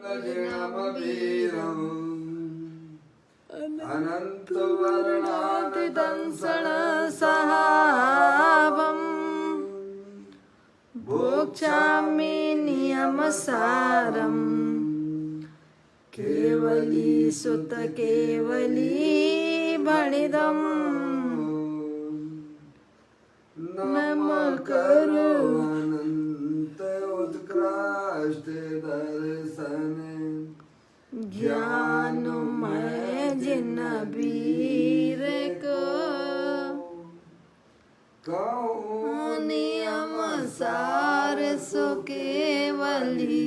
लजिणमवीरम् अनन्तवर्णातिदंसनसहावम् भोक्ष्यामि नियमसारम् केवली सुत केवली भणिदम् नम करो अनंत उत्कृष्ट दर्शन ज्ञानमय जिन वीर को नियम सार सो केवली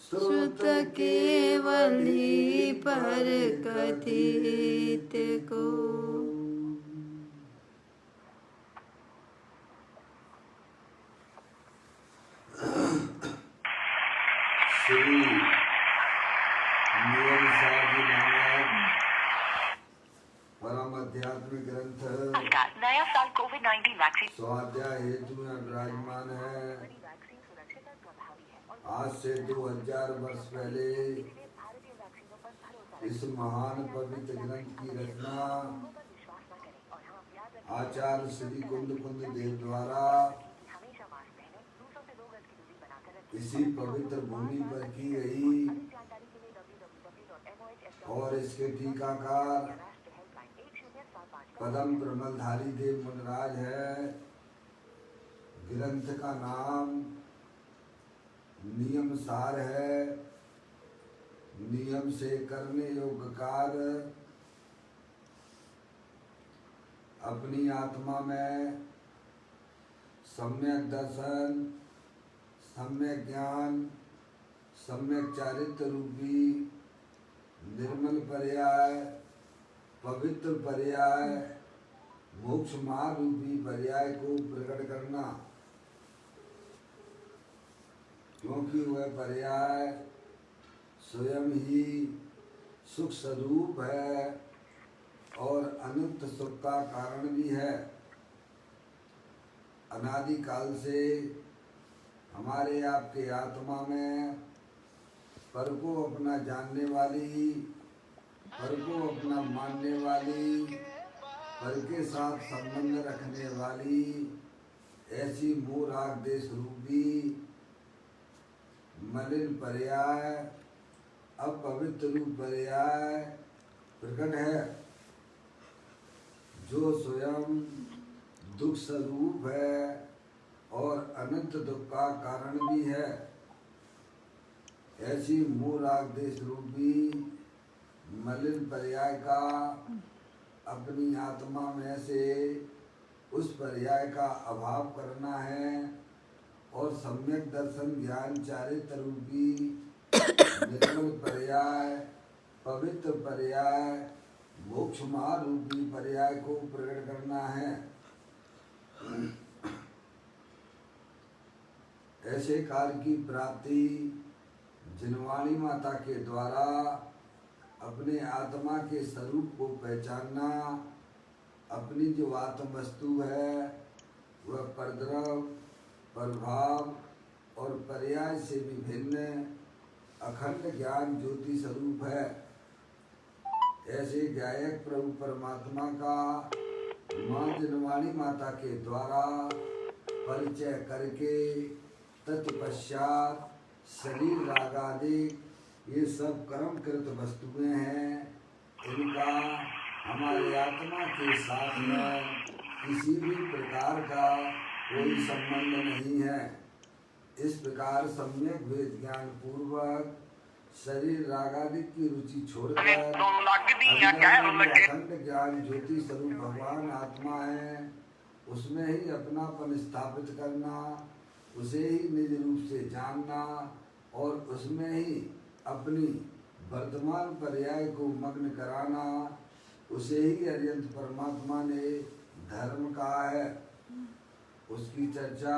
श्रुत केवली पर कथित को। श्री नियम सार जी नामक परम आध्यात्मिक ग्रंथ नया साल कोविड-19 वैक्सीन स्वाध्याय हेतु में विराजमान है। आज से 2000 वर्ष पहले इस महान पवित्र ग्रंथ की रचना आचार्य श्री कुंद देव द्वारा इसी पवित्र भूमि पर की गई और इसके टीकाकार पदम प्रमलधारी देव मुनराज है। ग्रंथ का नाम नियम सार है। नियम से करने योग्य कार्य अपनी आत्मा में सम्यक दर्शन, सम्यक ज्ञान, सम्यक चारित्र रूपी निर्मल पर्याय, पवित्र पर्याय, मोक्ष मार्ग रूपी पर्याय को प्रकट करना, क्योंकि वह पर्याय स्वयं ही सुख स्वरूप है और अनंत सुख का कारण भी है। अनादि काल से हमारे आपके आत्मा में पर को अपना जानने वाली, पर को अपना मानने वाली, पर के साथ संबंध रखने वाली ऐसी मोह राग देश रूपी मलिन पर्याय, अपवित्र रूप पर्याय प्रकट है, जो स्वयं दुख स्वरूप है और अनंत दुख का कारण भी है। ऐसी मोह राग देश रूपी मलिन पर्याय का अपनी आत्मा में से उस पर्याय का अभाव करना है और सम्यक दर्शन ज्ञान चारित्र रूपी निर्मल पर्याय, पवित्र पर्याय, मोक्ष मार्ग रूपी पर्याय को प्रकट करना है। ऐसे कार्य की प्राप्ति जिनवाणी माता के द्वारा अपने आत्मा के स्वरूप को पहचानना, अपनी जो आत्म वस्तु है वह परद्रव, प्रभाव और पर्याय से विभिन्न अखंड ज्ञान ज्योति स्वरूप है। ऐसे गायक प्रभु परमात्मा का माँ जिनवाणी माता के द्वारा परिचय करके तत्पश्चात शरीर रागादि ये सब कर्मकृत वस्तुएं हैं। इनका हमारे आत्मा के साथ में किसी भी प्रकार का कोई संबंध नहीं है। इस प्रकार सम्यक वेद ज्ञान पूर्वक शरीर रागादि की रुचि छोड़कर अखंड ज्ञान ज्योति स्वरूप भगवान आत्मा है, उसमें ही अपनापन स्थापित करना, उसे ही निज रूप से जानना और उसमें ही अपनी वर्तमान पर्याय को मग्न कराना, उसे ही अरियंत परमात्मा ने धर्म कहा है। उसकी चर्चा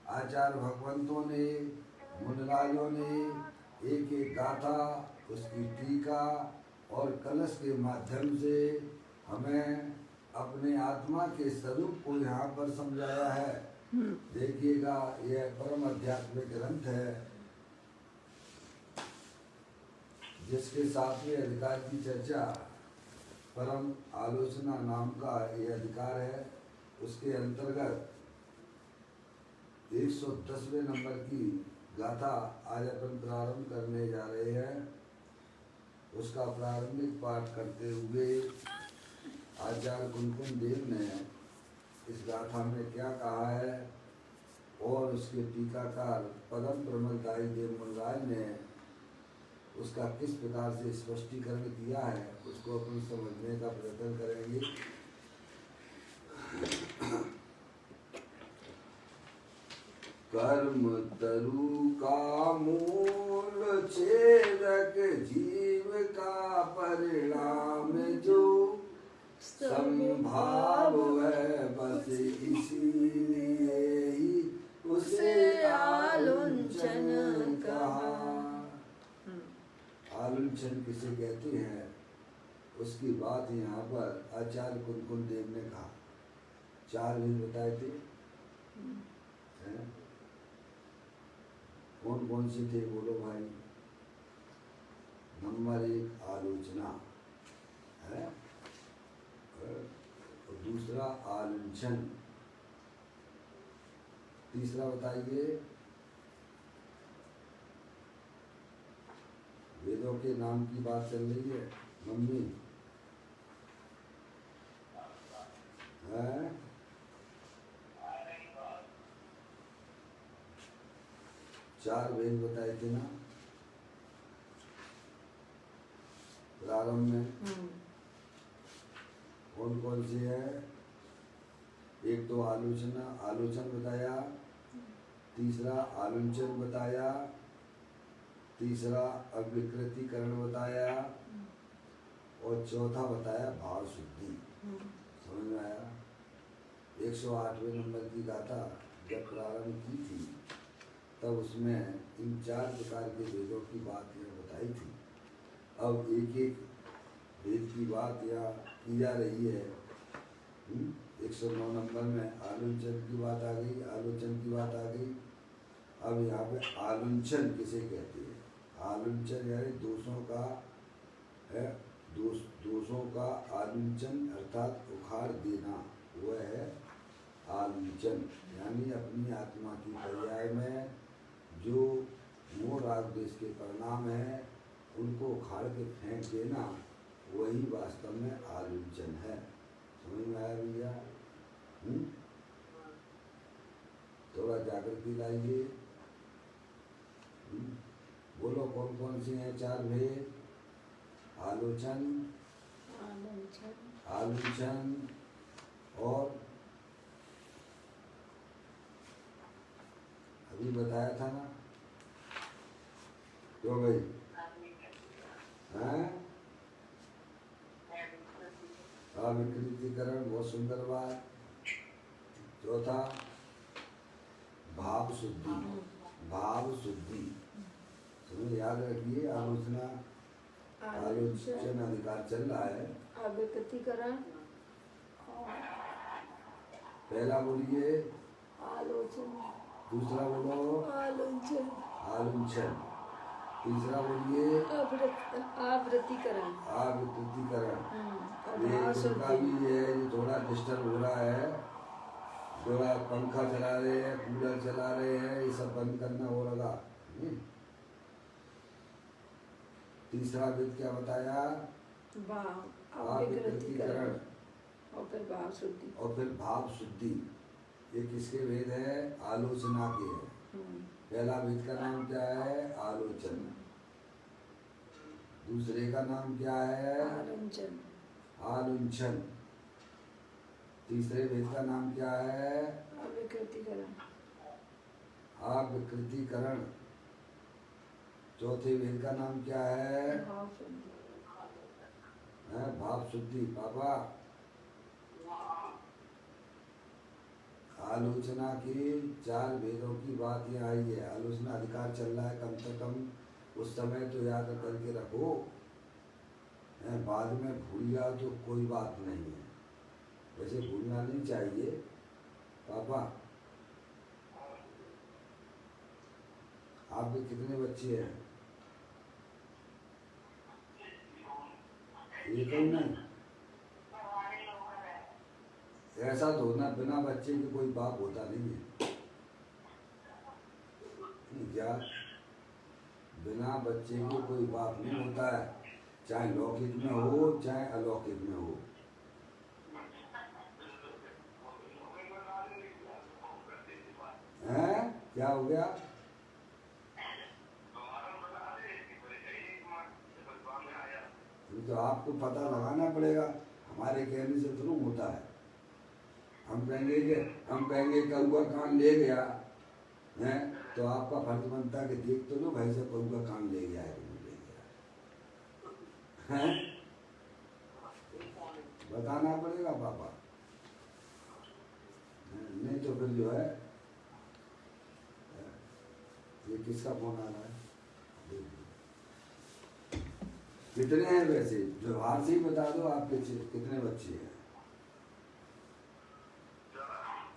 आचार्य भगवंतों ने, मुनिराजों ने एक एक गाथा, उसकी टीका और कलश के माध्यम से हमें अपने आत्मा के स्वरूप को यहाँ पर समझाया है। देखिएगा, यह परम आध्यात्मिक ग्रंथ है। जिसके सातवें अधिकार की चर्चा परम आलोचना नाम का यह अधिकार है, उसके अंतर्गत 110वें नंबर की गाथा आज अपन प्रारंभ करने जा रहे हैं। उसका प्रारंभिक पाठ करते हुए आचार्य कुमकुम देव ने इस गाथा में क्या कहा है और उसके टीकाकार पदम प्रमलदाई देव मुनराज ने उसका किस प्रकार से स्पष्टीकरण किया है, उसको अपन समझने का प्रयत्न करेंगे। कर्म तरु का मूल छेदक जीव का परिणाम जो संभाव है, बस इसीलिए ही उसे आलुंचन कहा। आलुंचन किसे कहते हैं उसकी बात यहाँ पर आचार्य कुमकुम देव ने कहा। 4 दिन बताए थे, कौन कौन से थे बोलो भाई। नंबर 1 आलोचना है, और दूसरा आलुंचन, तीसरा बताइए वेदों के नाम की बात चल रही है मम्मी है। 4 वेद बताए थे ना प्रारंभ में, कौन कौन से है। एक तो आलोचन बताया, तीसरा आलुंचन बताया, तीसरा अविकृतिकरण बताया और चौथा बताया भाव शुद्धि। समझ में आया। 108वें नंबर की गाथा जब प्रारंभ की थी तब उसमें इन 4 प्रकार के वेदों की बात यह बताई थी। अब एक एक वेद की बात यहाँ की जा रही है। 109 नंबर में आलुंचन की बात आ गई, आलोचन की बात आ गई। अब यहाँ पे आलुंचन किसे कहते हैं। आलुंचन यानी दोषों का है, दोषों का आलुंचन अर्थात उखाड़ देना, वह है आलुंचन। यानी अपनी आत्मा की पर्याय में जो मोह राग द्वेष के परिणाम है उनको उखाड़ के फेंक देना, वही वास्तव में आलुंचन है। समझ में आया भैया। थोड़ा जागृति लाइए। बोलो कौन कौन से हैं 4 भेद। आलोचन, आलुंचन और अभी बताया था ना, क्यों भाई हैं। अविकृतिकरण, बहुत सुंदर बात। चौथा भाव शुद्धि, भाव शुद्धि समझ याद रखिए। आलोचना आलोचन अधिकार चल रहा है। अविकृतिकरण, पहला बोलिए आलोचन, दूसरा बोलो आलोचन, आलुंचन, तीसरा बोलिए आवृत्तिकरण, अविकृतिकरण। और ये भाव इनका शुद्धि। भी है, ये थोड़ा डिस्टर्ब हो रहा है। थोड़ा पंखा चला रहे हैं, कूलर चला रहे हैं, ये सब बंद करना हो लगा। तीसरा वेद क्या बताया। अविकृतिकरण और फिर भाव शुद्धि। और फिर भाव शुद्धि। ये किसके वेद है। आलोचना के है। पहला वेद का नाम क्या है। आलोचन। दूसरे का नाम क्या है। आलुंचन। आलुंचन। तीसरे वेद का नाम क्या है। अविकृतिकरण। अविकृतिकरण। चौथे वेद का नाम क्या है। भाव शुद्धि। भाव शुद्धि। पापा आलोचना की 4 वेदों की बात ये आई है। आलोचना अधिकार चल रहा है, कम से कम उस समय तो याद करके रखो। बाद में भूल जाओ तो कोई बात नहीं है, वैसे भूलना नहीं चाहिए। पापा आपके कितने बच्चे हैं। ये तो नहीं, ऐसा तो होना, बिना बच्चे के कोई बाप होता नहीं है क्या? बिना बच्चे के कोई बाप नहीं होता है, चाहे लौकिक में हो चाहे अलौकिक में हो। हैं? क्या हो गया? तो आपको पता लगाना पड़ेगा, हमारे कहने से तो नहीं होता है। हम कहेंगे कौआ कान ले गया है, तो आपका फर्ज बनता है कि देख तो लो भाई साहब कौआ कान ले गया है कि नहीं ले गया है? बताना पड़ेगा पापा, नहीं तो फिर जो है, ये किसका फोन आ रहा है? कितने हैं वैसे? व्यवहार से ही बता दो, आपके कितने बच्चे हैं?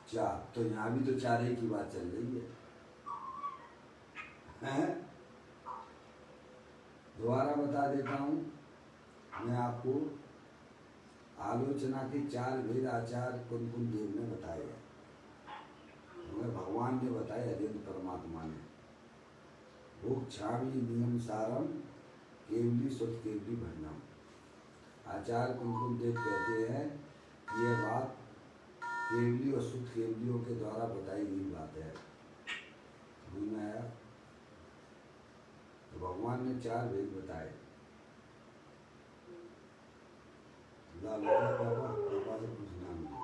4। तो यहाँ भी तो 4 ही की बात चल रही है। दोबारा बता देता हूँ मैं आपको, आलोचना के 4 भेद आचार्य कुंकुम देव ने बताए हैं, भगवान ने बताया, अद्वैत परमात्मा ने। वो क्षामी नियम सारम केवली सुत केवली भंडम। आचार्य कुंकुम देव कहते हैं कि यह बात केवली और सुत केवलियों के द्वारा बताई गई बात है। समझ में आया? तो भगवान ने 4 भेद बताए। पापा से पूछना मुझे।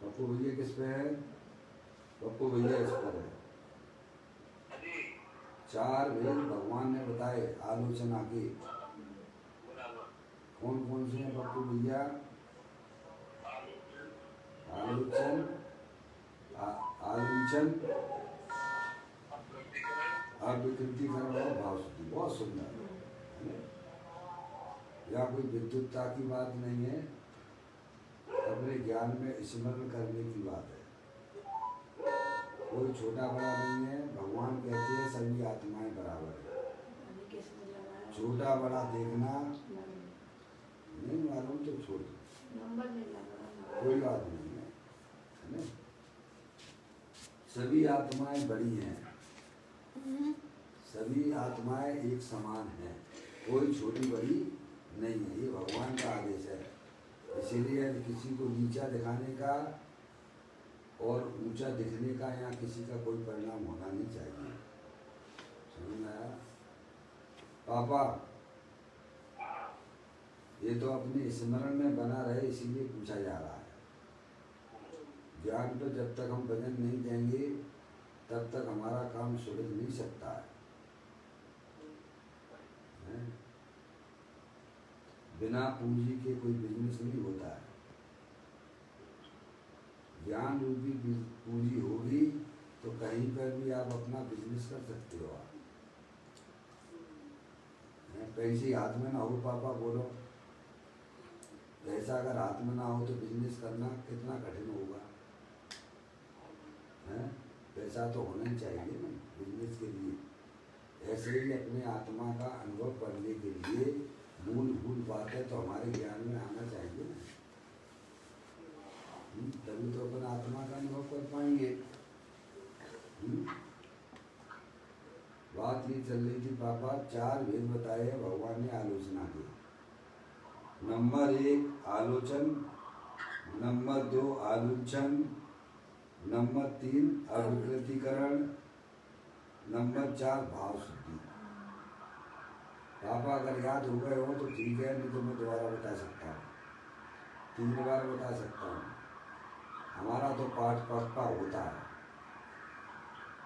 पप्पू भैया किस पे है? पप्पू भैया इस पर है। 4 भेद भगवान ने बताए आलोचना के। कौन कौन से हैं पप्पू भैया? आलोचन, आलोचन, अविकृतिकरण और भाव शुद्धि। बहुत सुंदर। या कोई विद्युतता की बात नहीं है, अपने ज्ञान में स्मरण करने की बात है। कोई छोटा बड़ा नहीं है। भगवान कहते हैं सभी आत्माएं बराबर है। छोटा बड़ा देखना नहीं मालूम तो छोड़ दो, कोई बात नहीं है। सभी आत्माएं बड़ी हैं, सभी आत्माएं एक समान हैं, कोई छोटी बड़ी नहीं है। ये भगवान का आदेश है। इसीलिए किसी को नीचा दिखाने का और ऊंचा दिखने का या किसी का कोई परिणाम होना नहीं चाहिए। समझ में आया? पापा ये तो अपने स्मरण में बना रहे, इसीलिए पूछा जा रहा है। ज्ञान तो जब तक हम भजन नहीं देंगे तब तक हमारा काम सुलझ नहीं सकता है। बिना पूंजी के कोई बिजनेस नहीं होता है। ज्ञान रूपी पूंजी होगी तो कहीं पर भी आप अपना बिजनेस कर सकते हो। आप पैसे हाथ में ना हो पापा, बोलो पैसा अगर हाथ में ना हो तो बिजनेस करना कितना कठिन होगा। पैसा तो होना ही चाहिए ना बिजनेस के लिए। ऐसे ही अपने आत्मा का अनुभव करने के लिए मूलभूत बातें तो हमारे ज्ञान में आना चाहिए ना, तभी तो अपन आत्मा का अनुभव कर पाएंगे। बात ये चल रही थी पापा, 4 भेद बताए भगवान ने आलोचना की। नंबर 1 आलोचन, नंबर 2 आलोचन, नंबर 3 अविकृतिकरण, नंबर 4 भाव शुद्धि। पापा अगर याद हो गए हो तो ठीक है, नहीं तो मैं दोबारा बता सकता हूँ, 3 बार बता सकता हूँ। हमारा तो पाठ पक्का होता है,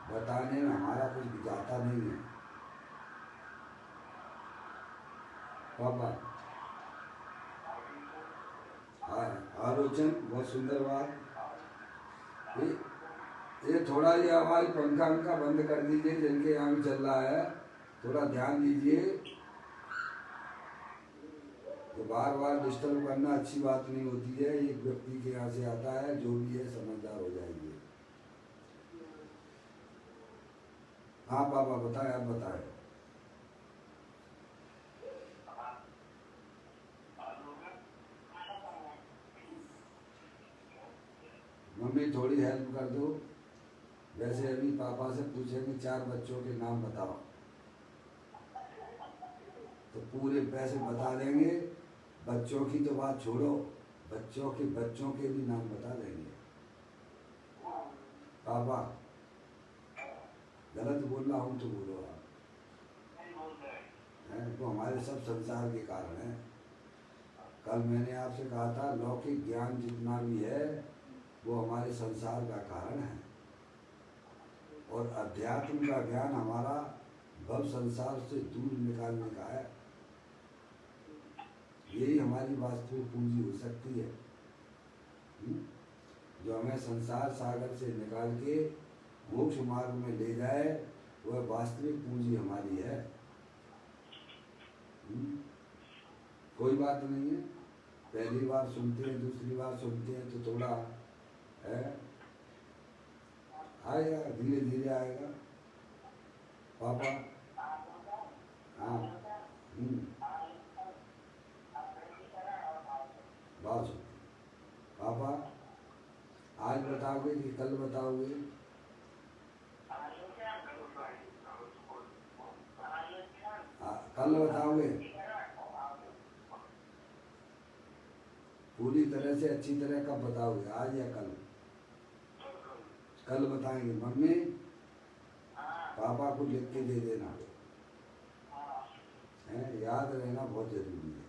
बताने में हमारा कुछ जाता नहीं है। पापा आलोचन बहुत सुंदर बात। ये थोड़ा ये हमारी पंखा उनका बंद कर दीजिए, जिनके यहाँ भी चल रहा है, थोड़ा ध्यान दीजिए। तो बार बार डिस्टर्ब करना अच्छी बात नहीं होती है। एक व्यक्ति के यहाँ से आता है, जो भी है समझदार हो जाएगी। हाँ पापा बताए, आप बताए। थोड़ी हेल्प कर दो। वैसे अभी पापा से पूछेंगे 4 बच्चों के नाम बताओ, तो पूरे पैसे बता देंगे। बच्चों की तो बात छोड़ो, बच्चों के भी नाम बता देंगे। पापा गलत बोल रहा हूँ तो बोलो आप, हैं? तो हमारे सब संसार के कारण हैं। कल मैंने आपसे कहा था लौकिक ज्ञान जितना भी है वो हमारे संसार का कारण है, और अध्यात्म का ज्ञान हमारा भव संसार से दूर निकालने का है। यही हमारी वास्तविक पूंजी हो सकती है, जो हमें संसार सागर से निकाल के मोक्ष मार्ग में ले जाए, वह वास्तविक पूंजी हमारी है। कोई बात नहीं है, पहली बार सुनते हैं, दूसरी बार सुनते हैं तो थोड़ा है, आएगा, धीरे धीरे आएगा। पापा हाँ बात सुन। पापा आज बताओगे कि कल बताओगे? कल बताओगे? पूरी तरह से अच्छी तरह कब बताओगे, आज या कल? कल बताएंगे। मम्मी पापा को लिख के दे देना है, याद रहना बहुत जरूरी है।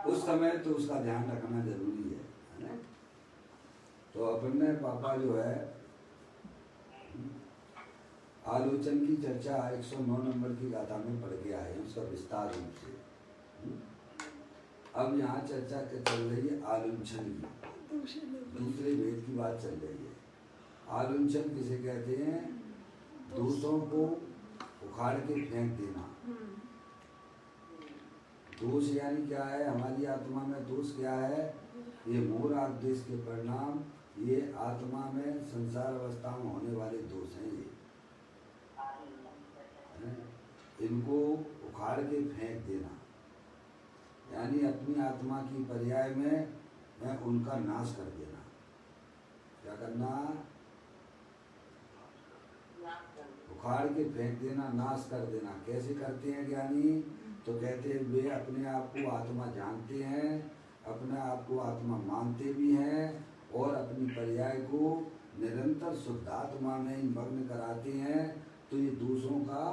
उस समय तो उसका ध्यान रखना जरूरी है ना? तो अपन ने पापा जो है आलोचन की चर्चा 109 नंबर की गाथा में पढ़ के आए हैं, उसका विस्तार रूप से। अब यहाँ चर्चा चल रही है आलुंछन की, दूसरे वेद की बात चल रही है। आलुंछन किसे कहते हैं? दोषों को उखाड़ के फेंक देना। दोष यानी क्या है? हमारी आत्मा में दोष क्या है? ये मोह राग द्वेष के परिणाम, ये आत्मा में संसार अवस्था में होने वाले दोष हैं। ये इनको उखाड़ के फेंक देना, यानी अपनी आत्मा की पर्याय में उनका नाश कर देना। क्या करना? उखाड़ के फेंक देना, नाश कर देना। कैसे करते हैं ज्ञानी? तो कहते हैं वे अपने आप को आत्मा जानते हैं, अपने आप को आत्मा मानते भी हैं, और अपनी पर्याय को निरंतर शुद्धात्मा में ही मग्न कराते हैं। तो ये दोषों का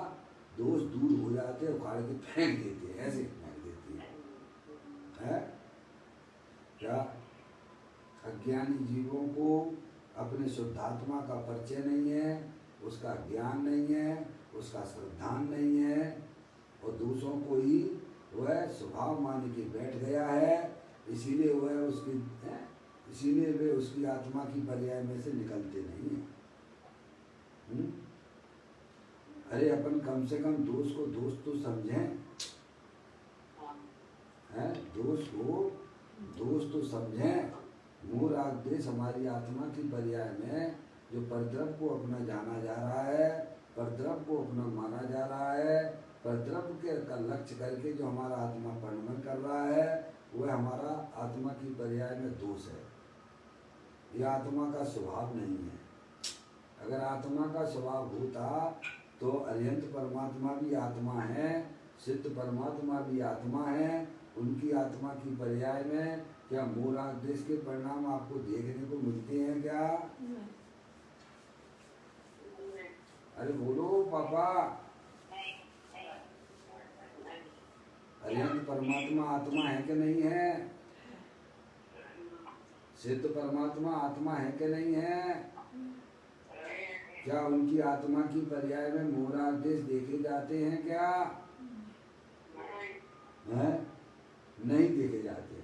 दोष दूर हो जाते, उखाड़ के फेंक देते हैं, ऐसे फेंक देते हैं। है? क्या अज्ञानी जीवों को अपने शुद्धात्मा का परिचय नहीं है, उसका ज्ञान नहीं है, उसका श्रद्धान नहीं है, और दूसरों को ही वह स्वभाव मान के बैठ गया है। इसीलिए वह इसीलिए वे उसकी आत्मा की पर्याय में से निकलते नहीं है। अरे अपन कम से कम दोष को दोष तो समझें, है? दोष को दोष तो समझें। मोह राग द्वेष हमारी आत्मा की पर्याय में जो परद्रव्य को अपना जाना जा रहा है, परद्रव्य को अपना माना जा रहा है, परद्रव्य के का लक्ष्य करके जो हमारा आत्मा परिणमन कर रहा है, वह हमारा आत्मा की पर्याय में दोष है। यह आत्मा का स्वभाव नहीं है। अगर आत्मा का स्वभाव होता तो अरिहंत परमात्मा भी आत्मा है, सिद्ध परमात्मा भी आत्मा है। उनकी आत्मा की पर्याय में क्या मोह राग द्वेष के परिणाम आपको देखने को मिलते हैं क्या? अरे बोलो पापा। अरिहंत परमात्मा आत्मा है कि नहीं है? सिद्ध परमात्मा आत्मा है कि नहीं है? क्या उनकी आत्मा की पर्याय में मोह राग द्वेष देखे जाते हैं क्या? है? नहीं देखे जाते।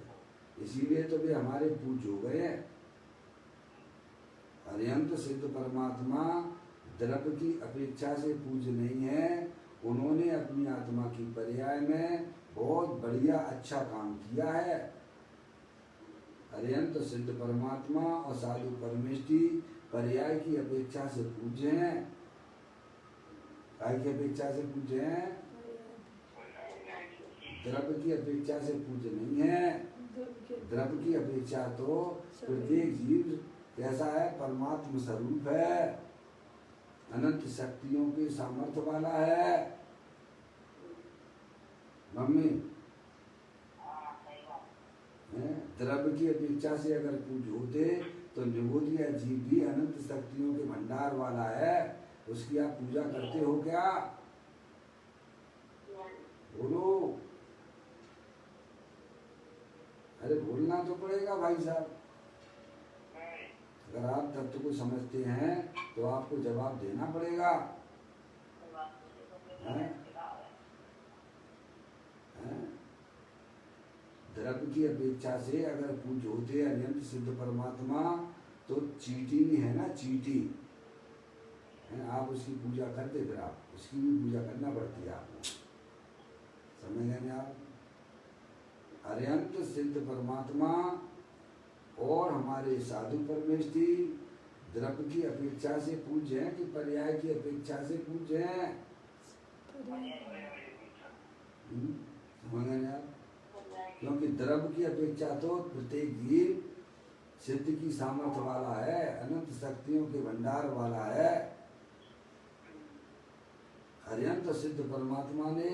इसीलिए तो वे हमारे पूज्य हो गए हैं। अरिहंत सिद्ध परमात्मा द्रव्य की अपेक्षा से पूज्य नहीं है। उन्होंने अपनी आत्मा की पर्याय में बहुत बढ़िया अच्छा काम किया है। अरिहंत सिद्ध परमात्मा और साधु परमेष्ठी पर्याय की अपेक्षा से पूज्य हैं। काय की अपेक्षा से पूज्य हैं? द्रव्य की अपेक्षा से पूज्य नहीं है। द्रव्य की अपेक्षा तो प्रत्येक जीव कैसा है? परमात्मा स्वरूप है, अनंत शक्तियों के सामर्थ्य वाला है। मम्मी द्रव्य की अपेक्षा से अगर पूज होते तो निबोध या जीव भी अनंत शक्तियों के भंडार वाला है, उसकी आप पूजा करते हो क्या? बोलो। अरे बोलना तो पड़ेगा भाई साहब। अगर आप तत्व को समझते हैं तो आपको जवाब देना पड़ेगा। द्रव्य की अपेक्षा से अगर पूज होते अनंत सिद्ध परमात्मा तो चीटी भी है ना, चीटी है, आप उसकी पूजा करते, फिर आप उसकी भी पूजा करना पड़ती है आपको। समझ गए आप? अनंत सिद्ध परमात्मा और हमारे साधु परमेष्ठी द्रव्य की अपेक्षा से पूज्य हैं कि पर्याय की अपेक्षा से पूज्य हैं? समझ गए आप? क्योंकि द्रव्य की अपेक्षा तो प्रत्येक जीव सिद्ध की सामर्थ्य वाला है, अनंत शक्तियों के भंडार वाला है। अनंत सिद्ध परमात्मा ने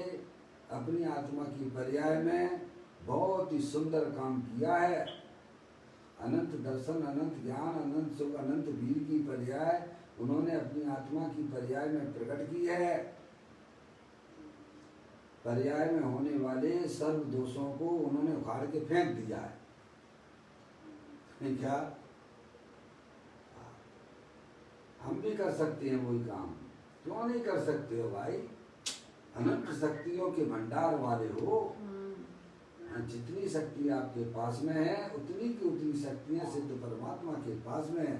अपनी आत्मा की पर्याय में बहुत ही सुंदर काम किया है। अनंत दर्शन, अनंत ज्ञान, अनंत सुख, अनंत वीर की पर्याय उन्होंने अपनी आत्मा की पर्याय में प्रकट की है। पर्याय में होने वाले सर्व दोषों को उन्होंने उखाड़ के फेंक दिया है। क्या हम भी कर सकते हैं वही काम? क्यों नहीं कर सकते हो भाई? अनंत शक्तियों के भंडार वाले हो। जितनी शक्ति आपके पास में है उतनी की उतनी शक्तियां सिद्ध परमात्मा के पास में है।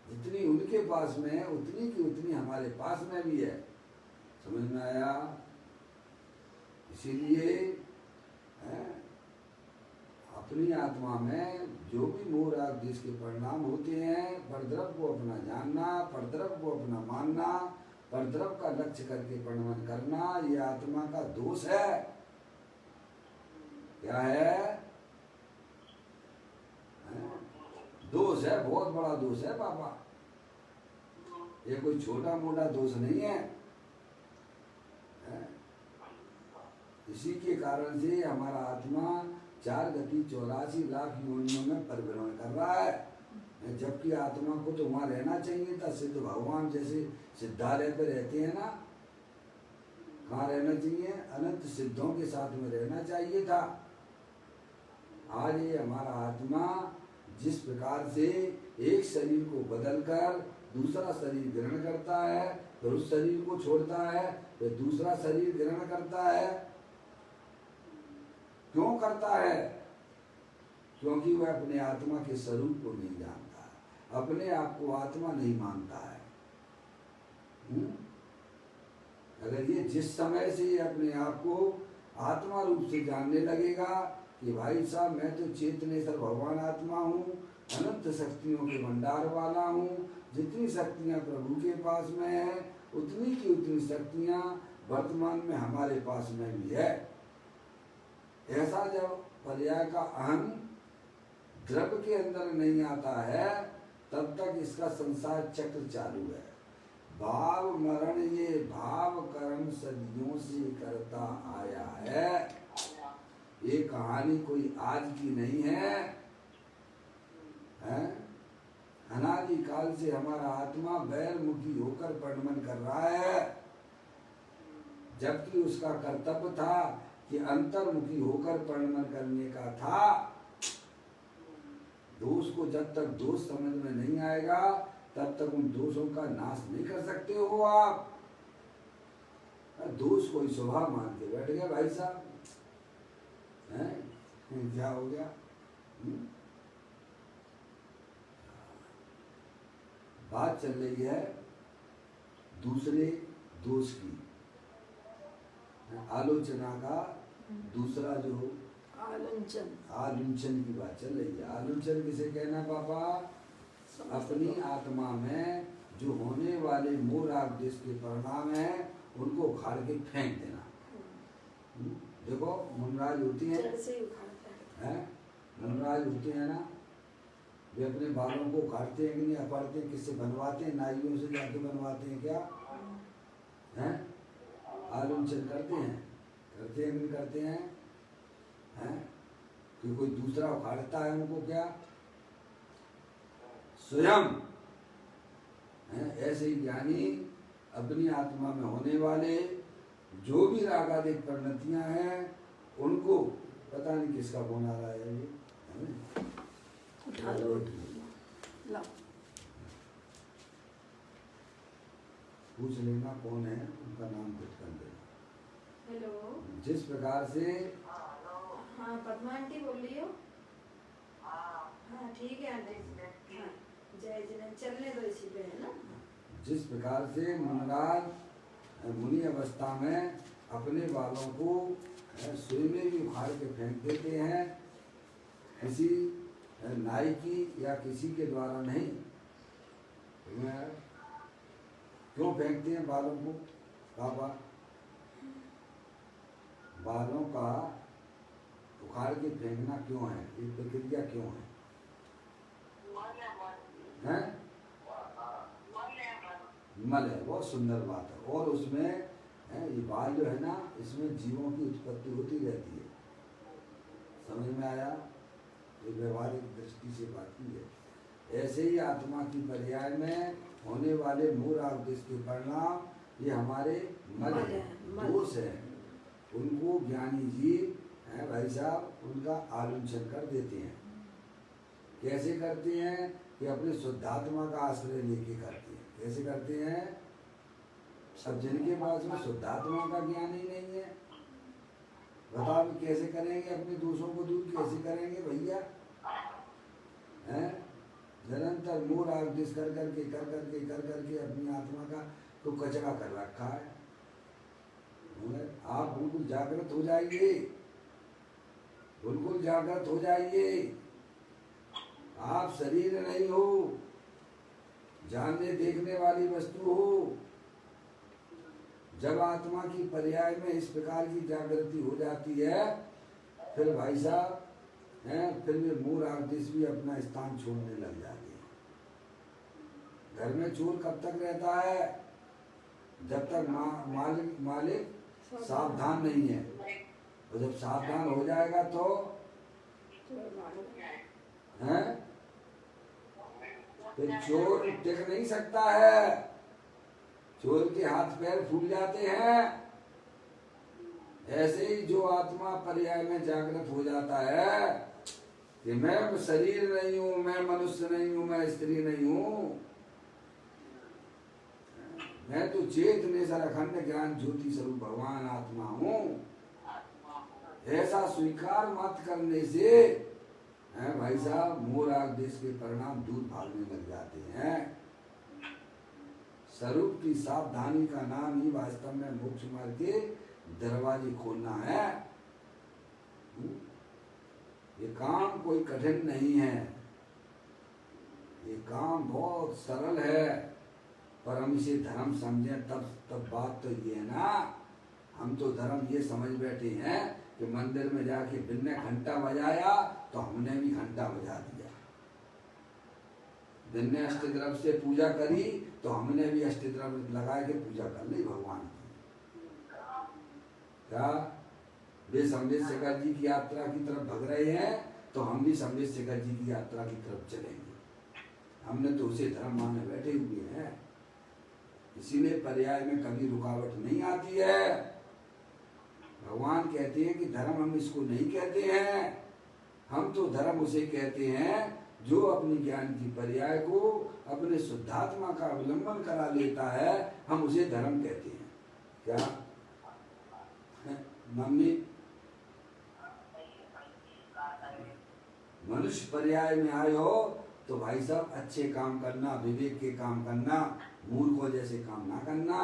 जितनी उनके पास में है उतनी की उतनी हमारे पास में भी है। समझ में आया? इसीलिए अपनी आत्मा में जो भी मोह राग द्वेष के परिणाम होते हैं, परद्रव्य को अपना जानना, परद्रव्य को अपना मानना, परद्रव्य का लक्ष्य करके परिणमन करना, ये आत्मा का दोष है। क्या है? दोष है, बहुत बड़ा दोष है पापा। ये कोई छोटा मोटा दोष नहीं है। इसी के कारण से हमारा आत्मा 4 गति 84 लाख योनियों में परिभ्रमण कर रहा है। जबकि आत्मा को तो वहां रहना चाहिए था, सिद्ध भगवान जैसे सिद्धालय पे रहते हैं ना, कहाँ रहना चाहिए? अनंत सिद्धों के साथ में रहना चाहिए था। आज ये हमारा आत्मा जिस प्रकार से एक शरीर को बदलकर दूसरा शरीर ग्रहण करता है, फिर उस शरीर को छोड़ता है, फिर दूसरा शरीर ग्रहण करता है। क्यों करता है? क्योंकि वह अपने आत्मा के स्वरूप को नहीं जानता, अपने आप को आत्मा नहीं मानता है। अगर ये जिस समय से अपने आप को आत्मा रूप से जानने लगेगा कि भाई साहब मैं तो चेतनेश्वर भगवान आत्मा हूँ, अनंत शक्तियों के भंडार वाला हूँ, जितनी शक्तियाँ प्रभु के पास में है उतनी की उतनी शक्तियाँ वर्तमान में हमारे पास में भी है। ऐसा जब पर्याय का अहम द्रव्य के अंदर नहीं आता है तब तक इसका संसार चक्र चालू है। भाव मरण ये भाव कर्म सदियों से करता आया है। ये कहानी कोई आज की नहीं है, अनादि काल से हमारा आत्मा बैरमुखी होकर परिणमन कर रहा है, जबकि उसका कर्तव्य था कि अंतर्मुखी होकर परिणमन करने का था। दोष को जब तक दोष समझ में नहीं आएगा तब तक उन दोषों का नाश नहीं कर सकते हो आप। दोष कोई स्वभाव मान के बैठ गए भाई साहब, क्या हो गया? बात चल रही है दूसरे दोष की, आलोचना का दूसरा जो आलुंचन की बात चल रही है। आलुंचन किसे कहना पापा? अपनी आत्मा में जो होने वाले मोह राग द्वेष के परिणाम है उनको उखाड़ के फेंक देना। देखो मुनराज होती है, मनराज होते हैं ना, वे अपने बालों को काटते हैं कि नहीं, अपाड़ते हैं, किससे बनवाते हैं? नाइयों से जाके बनवाते हैं क्या? हैं? आलूंचन करते हैं कि नहीं करते हैं? हैं? कि कोई दूसरा उखाड़ता है उनको क्या? स्वयं हैं? ऐसे ही ज्ञानी अपनी आत्मा में होने वाले जो भी रागादिक परिणतियां हैं उनको पता नहीं किसका फोन आ रहा है ये, है ना? उठा लो, लाओ। पूछ लेना कौन है, उनका नाम कुछ कर देना। हेलो, जिस प्रकार से हाँ पद्मा आंटी बोल रही हो? हाँ ठीक है आंटी। हाँ जय जिनेंद्र, चलने दो इसी पे, है ना? जिस प्रकार से मुनिराज मुनि अवस्था में अपने बालों को स्वयं ही उखाड़ के फेंक देते हैं, किसी नाई की या किसी के द्वारा नहीं। क्यों फेंकते हैं बालों को बाबा? बालों का उखाड़ के फेंकना क्यों है? ये प्रक्रिया क्यों है? हैं? मल है, बहुत सुंदर बात है। और उसमें ये बाल जो है ना, इसमें जीवों की उत्पत्ति होती रहती है। समझ में आया? ये व्यवहारिक दृष्टि से बात की है। ऐसे ही आत्मा की पर्याय में होने वाले मूल आदेश के परिणाम ये हमारे मल है, दोष है। उनको ज्ञानी जी हैं भाई साहब, उनका आलूंचन कर देते हैं। कैसे करते हैं? कि अपने शुद्धात्मा का आश्रय लेके करते हैं। कैसे करते हैं? सब जिनके पास में शुद्धात्मा का ज्ञान ही नहीं है, बताओ कैसे करेंगे? अपने दोषों को दूर कैसे करेंगे भैया? हैं? निरंतर मूल आदेश कर करके अपनी आत्मा का तो कचरा कर रखा है। आप बिल्कुल जागृत हो जाइए, बिल्कुल जागृत हो जाइए। आप शरीर नहीं हो, जानने देखने वाली वस्तु हो। जब आत्मा की पर्याय में इस प्रकार की जागृति हो जाती है, फिर भाई साहब हैं, फिर वे मूल आदेश भी अपना स्थान छोड़ने लग जाते हैं। घर में चोर कब तक रहता है? जब तक मालिक सावधान नहीं है। और जब सावधान हो जाएगा तो हैं, तो चोर टिक नहीं सकता है। चोर के हाथ पैर फूल जाते हैं। ऐसे ही जो आत्मा पर्याय में जागृत हो जाता है कि मैं शरीर नहीं हूं, मैं मनुष्य नहीं हूं, मैं स्त्री नहीं हूं, मैं तो चेतन अखंड ज्ञान ज्योति स्वरूप भगवान आत्मा हूं। ऐसा स्वीकार मत करने से हैं भाई साहब, मूल आदेश के परिणाम दूर भागने लग जाते हैं। स्वरूप की सावधानी का नाम ही वास्तव में मोक्ष मार्ग के दरवाजे खोलना है। ये काम कोई कठिन नहीं है, ये काम बहुत सरल है। पर हम इसे धर्म समझें तब बात तो ये है ना, हम तो धर्म ये समझ बैठे हैं कि मंदिर में जाके बिन्ने घंटा बजाया तो हमने भी घंटा बजा दिया। बिन्ने अष्टद्रव्य से पूजा करी तो हमने भी अष्टद्रव्य लगा के पूजा कर ली भगवान की। क्या वे संवेद शेखर जी की यात्रा की तरफ भग रहे हैं तो हम भी संवेद शेखर जी की यात्रा की तरफ चलेंगे। हमने तो उसे धर्म माने बैठे हुए हैं। इसीलिए पर्याय में कभी रुकावट नहीं आती है। भगवान कहते हैं कि धर्म हम इसको नहीं कहते हैं, हम तो धर्म उसे कहते हैं जो अपनी ज्ञान की पर्याय को अपने शुद्धात्मा का अवलंबन करा लेता है, हम उसे धर्म कहते हैं। क्या मम्मी? मनुष्य पर्याय में आए हो तो भाई साहब अच्छे काम करना, विवेक के काम करना, मूर्खों जैसे काम ना करना,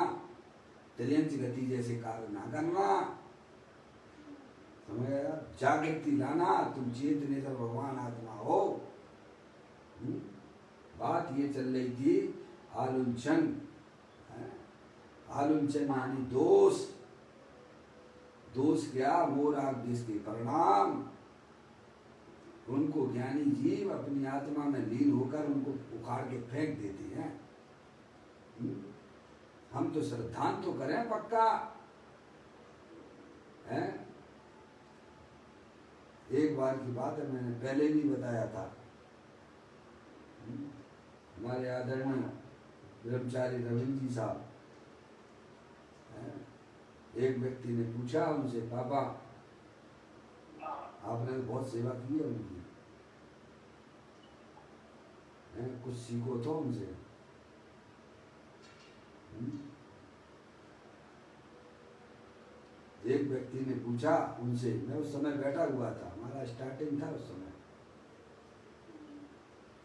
त्रियंच गति जैसे कार्य ना करना। समझ आया? जागृति लाना, तुम चेतनेश्वर भगवान आत्मा हो। बात ये चल रही थी आलुंचन। आलुंचन यानी दोष। दोष क्या? मोरादेश के परिणाम। उनको ज्ञानी जीव अपनी आत्मा में लीन होकर उनको उखाड़ के फेंक देते हैं। हम तो श्रद्धांत तो करें पक्का है। एक बार की बात है, मैंने पहले भी बताया था। हमारे आदरणीय ब्रह्मचारी रविंद्र जी साहब, एक व्यक्ति ने पूछा उनसे, पापा आपने तो बहुत सेवा की है उनकी, कुछ सीखो तो उनसे। एक व्यक्ति ने पूछा उनसे, मैं उस समय बैठा हुआ था, हमारा स्टार्टिंग था उस समय,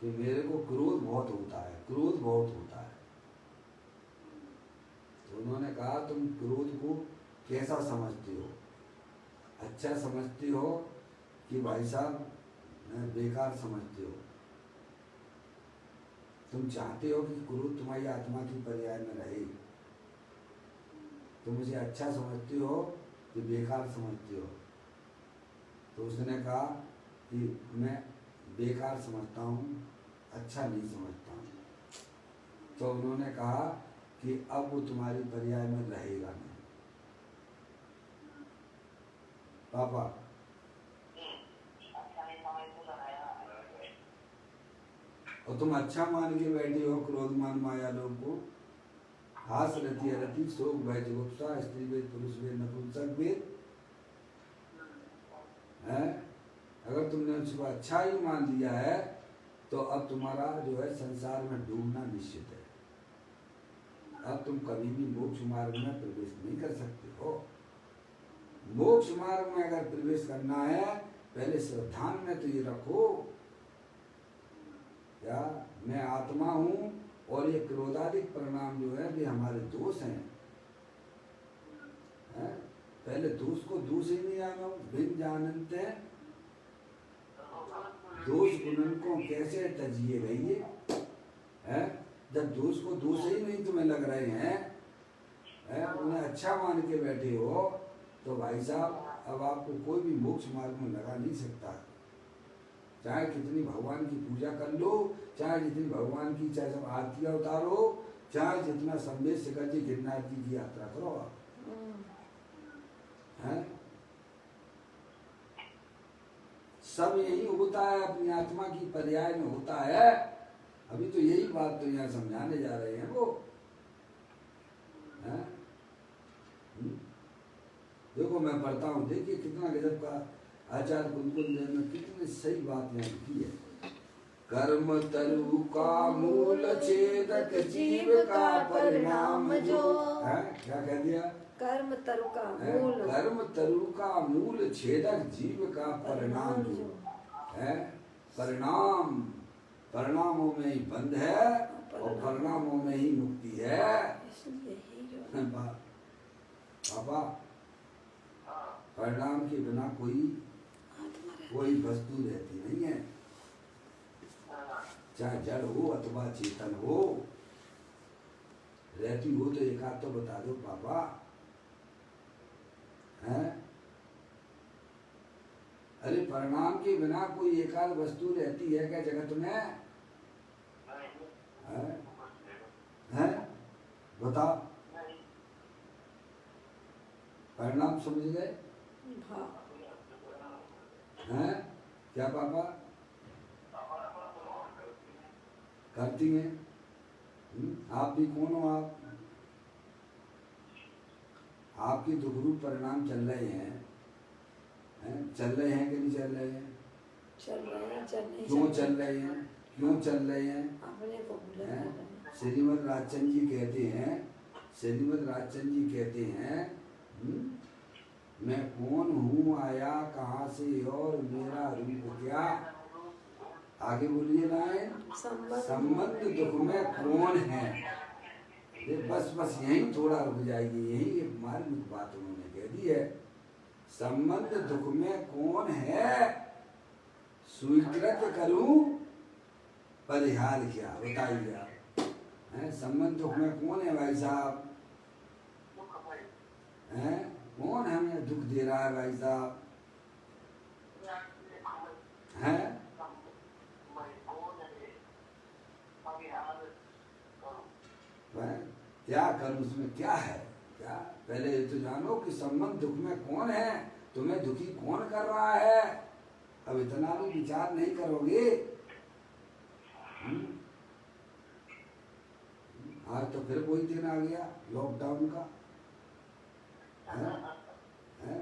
कि मेरे को क्रोध बहुत होता है, क्रोध बहुत होता है। तो उन्होंने कहा तुम क्रोध को कैसा समझते हो? अच्छा समझते हो कि भाई साहब बेकार समझते हो? तुम चाहते हो कि क्रोध तुम्हारी आत्मा की पर्याय में रहे? तुम उसे अच्छा समझते हो कि बेकार समझते हो? तो उसने कहा कि मैं बेकार समझता हूँ, अच्छा नहीं समझता हूँ। तो उन्होंने कहा कि अब वो तुम्हारी पर्याय में रहेगा नहीं। पापा और तुम अच्छा मान के बैठे हो क्रोधमान माया लोग को, हास रति अरति शोक भय जुगुप्सा स्त्री वेद पुरुष वेद नपुंसक वेद है। अगर तुमने उसको अच्छा ही मान लिया है तो अब तुम्हारा जो है संसार में डूबना निश्चित है। अब तुम कभी भी मोक्ष मार्ग में प्रवेश नहीं कर सकते हो। मोक्ष मार्ग में अगर प्रवेश करना है, पहले श्रद्धान में तो ये रखो, क्या मैं आत्मा हूँ और ये क्रोधादिक परिणाम जो है वे हमारे दोष हैं। पहले दोष को दोष ही नहीं आना, बिन जानते दोष गुणन को कैसे तजिए गई है। जब दोष को दोष ही नहीं तुम्हें लग रहे हैं, उन्हें अच्छा मान के बैठे हो, तो भाई साहब अब आपको कोई भी मोक्ष मार्ग में लगा नहीं सकता। चाहे कितनी भगवान की पूजा कर लो, चाहे जितनी भगवान की चाहे सब आरतियां उतारो, चाहे जितना संदेश से कर गिरनार जी की यात्रा करो आप, हैं? सब यही होता है, अपनी आत्मा की पर्याय में होता है। अभी तो यही बात तो यहाँ समझाने जा रहे हैं वो, हैं? देखो मैं पढ़ता हूँ, देखिए कितना गजब का आचार्य कुंतल देव ने कितनी सही बात यहाँ की है। कर्म तरु का मूल छेदक जीव का परिणाम जो है, क्या कह दिया? कर्म तरु का मूल, कर्म तरु का मूल छेदक जीव का परिणाम जो है। परिणाम, परिणामों में ही बंध है और परिणामों में ही मुक्ति है। पापा परिणाम के बिना कोई वस्तु रहती नहीं है, चाहे जड़ हो अथवा चेतन हो। रहती हो तो एक आध तो बता दो पापा, हैं? अरे परिणाम के बिना कोई एक आध वस्तु रहती है क्या जगत में? है? बताओ। परिणाम समझ गए? हैं? क्या पापा करती हैं? आप भी कौन हो? आपके दुखरूप परिणाम चल रहे हैं, चल रहे हैं कि नहीं चल रहे हैं? चल रहे हैं, क्यों चल रहे हैं? क्यों चल रहे हैं? अपने को श्रीमद राजचंद जी कहते हैं, श्रीमद राजचंद जी कहते हैं, मैं कौन हूँ, आया कहाँ से और मेरा रूप क्या? आगे बोलिए लाइन। संबंध दुख में कौन है? बस यही थोड़ा रुक जाइए, यही एक मार्मिक बात उन्होंने कह दी है। संबंध दुख में कौन है, स्वीकृत करूं परिहार क्या? बताइए आप, संबंध दुख में कौन है भाई साहब? हैं? कौन हमें दुख दे रहा है भाई साहब? हैं? मैं क्या करूं, उसमें क्या है, क्या पहले ये तो जानो कि संबंध दुख में कौन है, तुम्हें दुखी कौन कर रहा है। अब इतना भी विचार नहीं करोगे। आज तो फिर वही दिन आ गया लॉकडाउन का है?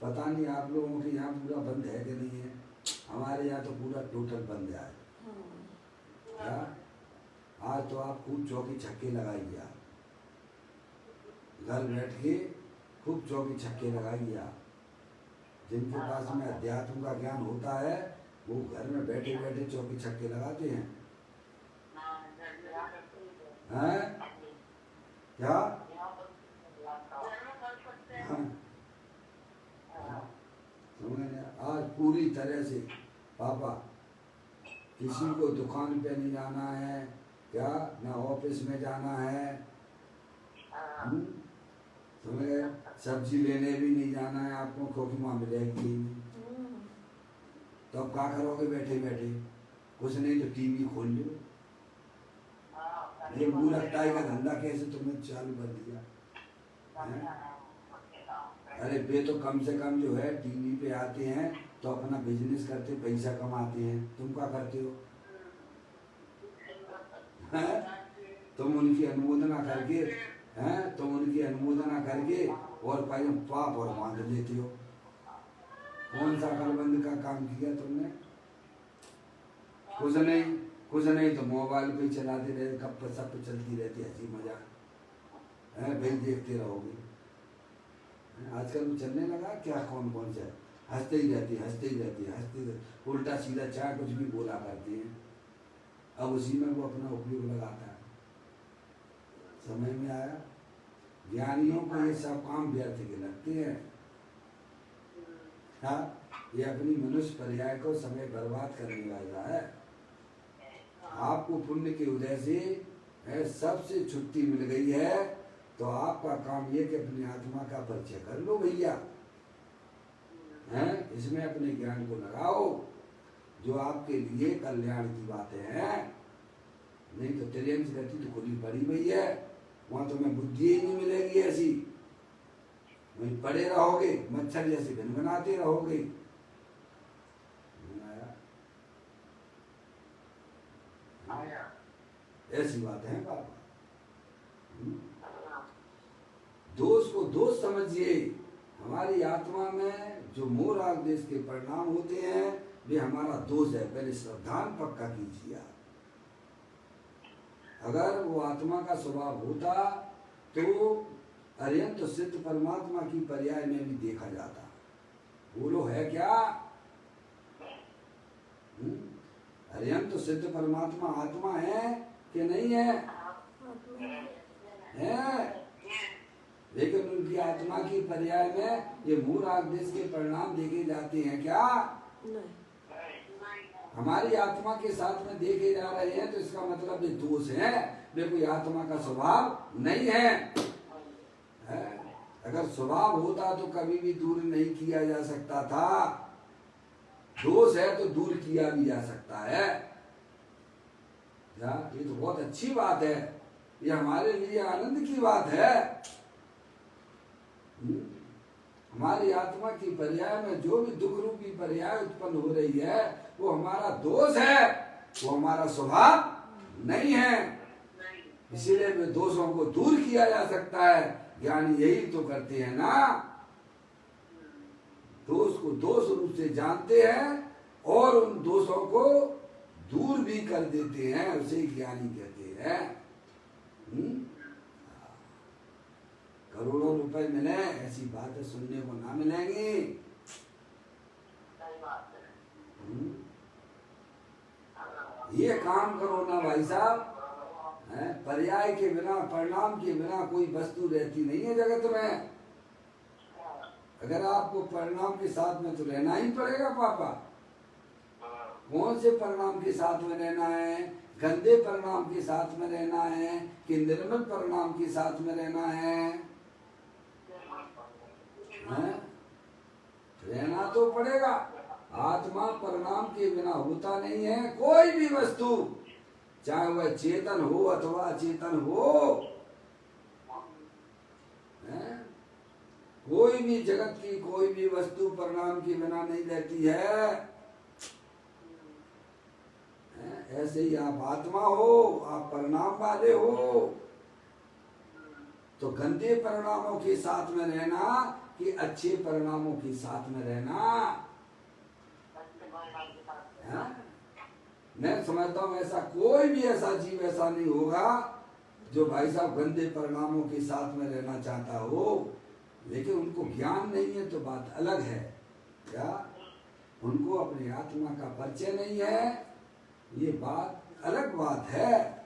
पता नहीं आप लोगों के यहाँ पूरा बंद है कि नहीं है, हमारे यहाँ तो पूरा टोटल बंद है आज। आज तो आप खूब चौकी छक्के लगाइए, आप घर बैठ के खूब चौकी छक्के लगाइए। आप जिनके पास में अध्यात्म का ज्ञान होता है वो घर में बैठे बैठे चौकी छक्के लगाते हैं। हैं? क्या? आज पूरी तरह से पापा किसी को दुकान पे नहीं जाना है, क्या ना ऑफिस में जाना है, समझे, सब्जी लेने भी नहीं जाना है आपको, क्योंकि वहाँ मिलेगी। तो अब क्या करोगे बैठे बैठे? कुछ नहीं तो टीवी खोल लो। ये मूर्खताई का धंधा कैसे तुमने चालू कर दिया है? अरे वे तो कम से कम जो है टीवी पे आते हैं तो अपना बिजनेस करते, पैसा कमाते हैं। तुम क्या करते हो? तुम उनकी अनुमोदना करके तुम उनकी अनुमोदना करके और पाप और बांध लेते हो। कौन सा कलबंद का काम किया तुमने? कुछ नहीं, कुछ नहीं तो मोबाइल पे चलाते रहते, कब सब पे चलती रहती हंसी मजाक है भाई, देखते रहोगे। आजकल वो चलने लगा क्या, कौन कौन सा हंसते ही रहती उल्टा सीधा चाहे कुछ भी बोला करते हैं। अब उसी में वो अपना उपयोग लगाता है। समझ में आया? ज्ञानियों को ये सब काम व्यर्थ के लगते हैं। हाँ, ये अपनी मनुष्य पर्याय को समय बर्बाद करने वाला है। आपको पुण्य के उदय से सबसे छुट्टी मिल गई है, तो आपका काम ये कि अपनी आत्मा का परिचय कर लो भैया, हैं? इसमें अपने ज्ञान को लगाओ जो आपके लिए कल्याण की बातें हैं। नहीं तो त्रियंश गति तो खुली पड़ी हुई है, वहां तुम्हें बुद्धि ही नहीं मिलेगी ऐसी। वहीं पड़े रहोगे, मच्छर जैसे भिनभिनाते रहोगे। ऐसी बात है बाबा। दोष को दोष समझिए। हमारी आत्मा में जो मोह राग देश के परिणाम होते हैं वे हमारा दोष है, पहले सावधान पक्का कीजिए। अगर वो आत्मा का स्वभाव होता तो अरिहंत सिद्ध परमात्मा की पर्याय में भी देखा जाता। बोलो है क्या? अरिहंत सिद्ध परमात्मा आत्मा है कि नहीं है? है। लेकिन उनकी आत्मा की पर्याय में ये मूल आदेश के परिणाम देखे जाते हैं क्या? नहीं। हमारी आत्मा के साथ में देखे जा रहे हैं तो इसका मतलब ये दोष है, वे कोई आत्मा का स्वभाव नहीं है। अगर स्वभाव होता तो कभी भी दूर नहीं किया जा सकता था। दोष है तो दूर किया भी जा सकता है। ये तो बहुत अच्छी बात है, ये हमारे लिए आनंद की बात है। हमारी आत्मा की पर्याय में जो भी दुख रूपी पर्याय उत्पन्न हो रही है वो हमारा दोष है, वो हमारा स्वभाव नहीं है। इसीलिए वे दोषों को दूर किया जा सकता है। ज्ञानी यही तो करते हैं ना, दोष को दोष रूप से जानते हैं और उन दोषों को दूर भी कर देते हैं, उसे ज्ञानी कहते हैं। करोड़ों रुपए मिले ऐसी बातें सुनने को ना मिलेंगी। ये काम करो ना भाई साहब, पर्याय के बिना, परिणाम के बिना कोई वस्तु रहती नहीं है जगत में। अगर आपको परिणाम के साथ में तो रहना ही पड़ेगा पापा। कौन से परिणाम के साथ में रहना है? गंदे परिणाम के साथ में रहना है कि निर्मल परिणाम के साथ में रहना है? रहना तो पड़ेगा। आत्मा परिणाम के बिना होता नहीं है। कोई भी वस्तु, चाहे वह चेतन हो अथवा अचेतन हो, हैं? कोई भी जगत की कोई भी वस्तु परिणाम के बिना नहीं रहती है। ऐसे ही आप आत्मा हो, आप परिणाम वाले हो, तो गंदे परिणामों के साथ में रहना कि अच्छे परिणामों के साथ में रहना, है? मैं समझता हूँ ऐसा कोई भी ऐसा जीव ऐसा नहीं होगा जो भाई साहब गंदे परिणामों के साथ में रहना चाहता हो, लेकिन उनको ज्ञान नहीं है तो बात अलग है। क्या उनको अपनी आत्मा का परिचय नहीं है, ये बात अलग बात है।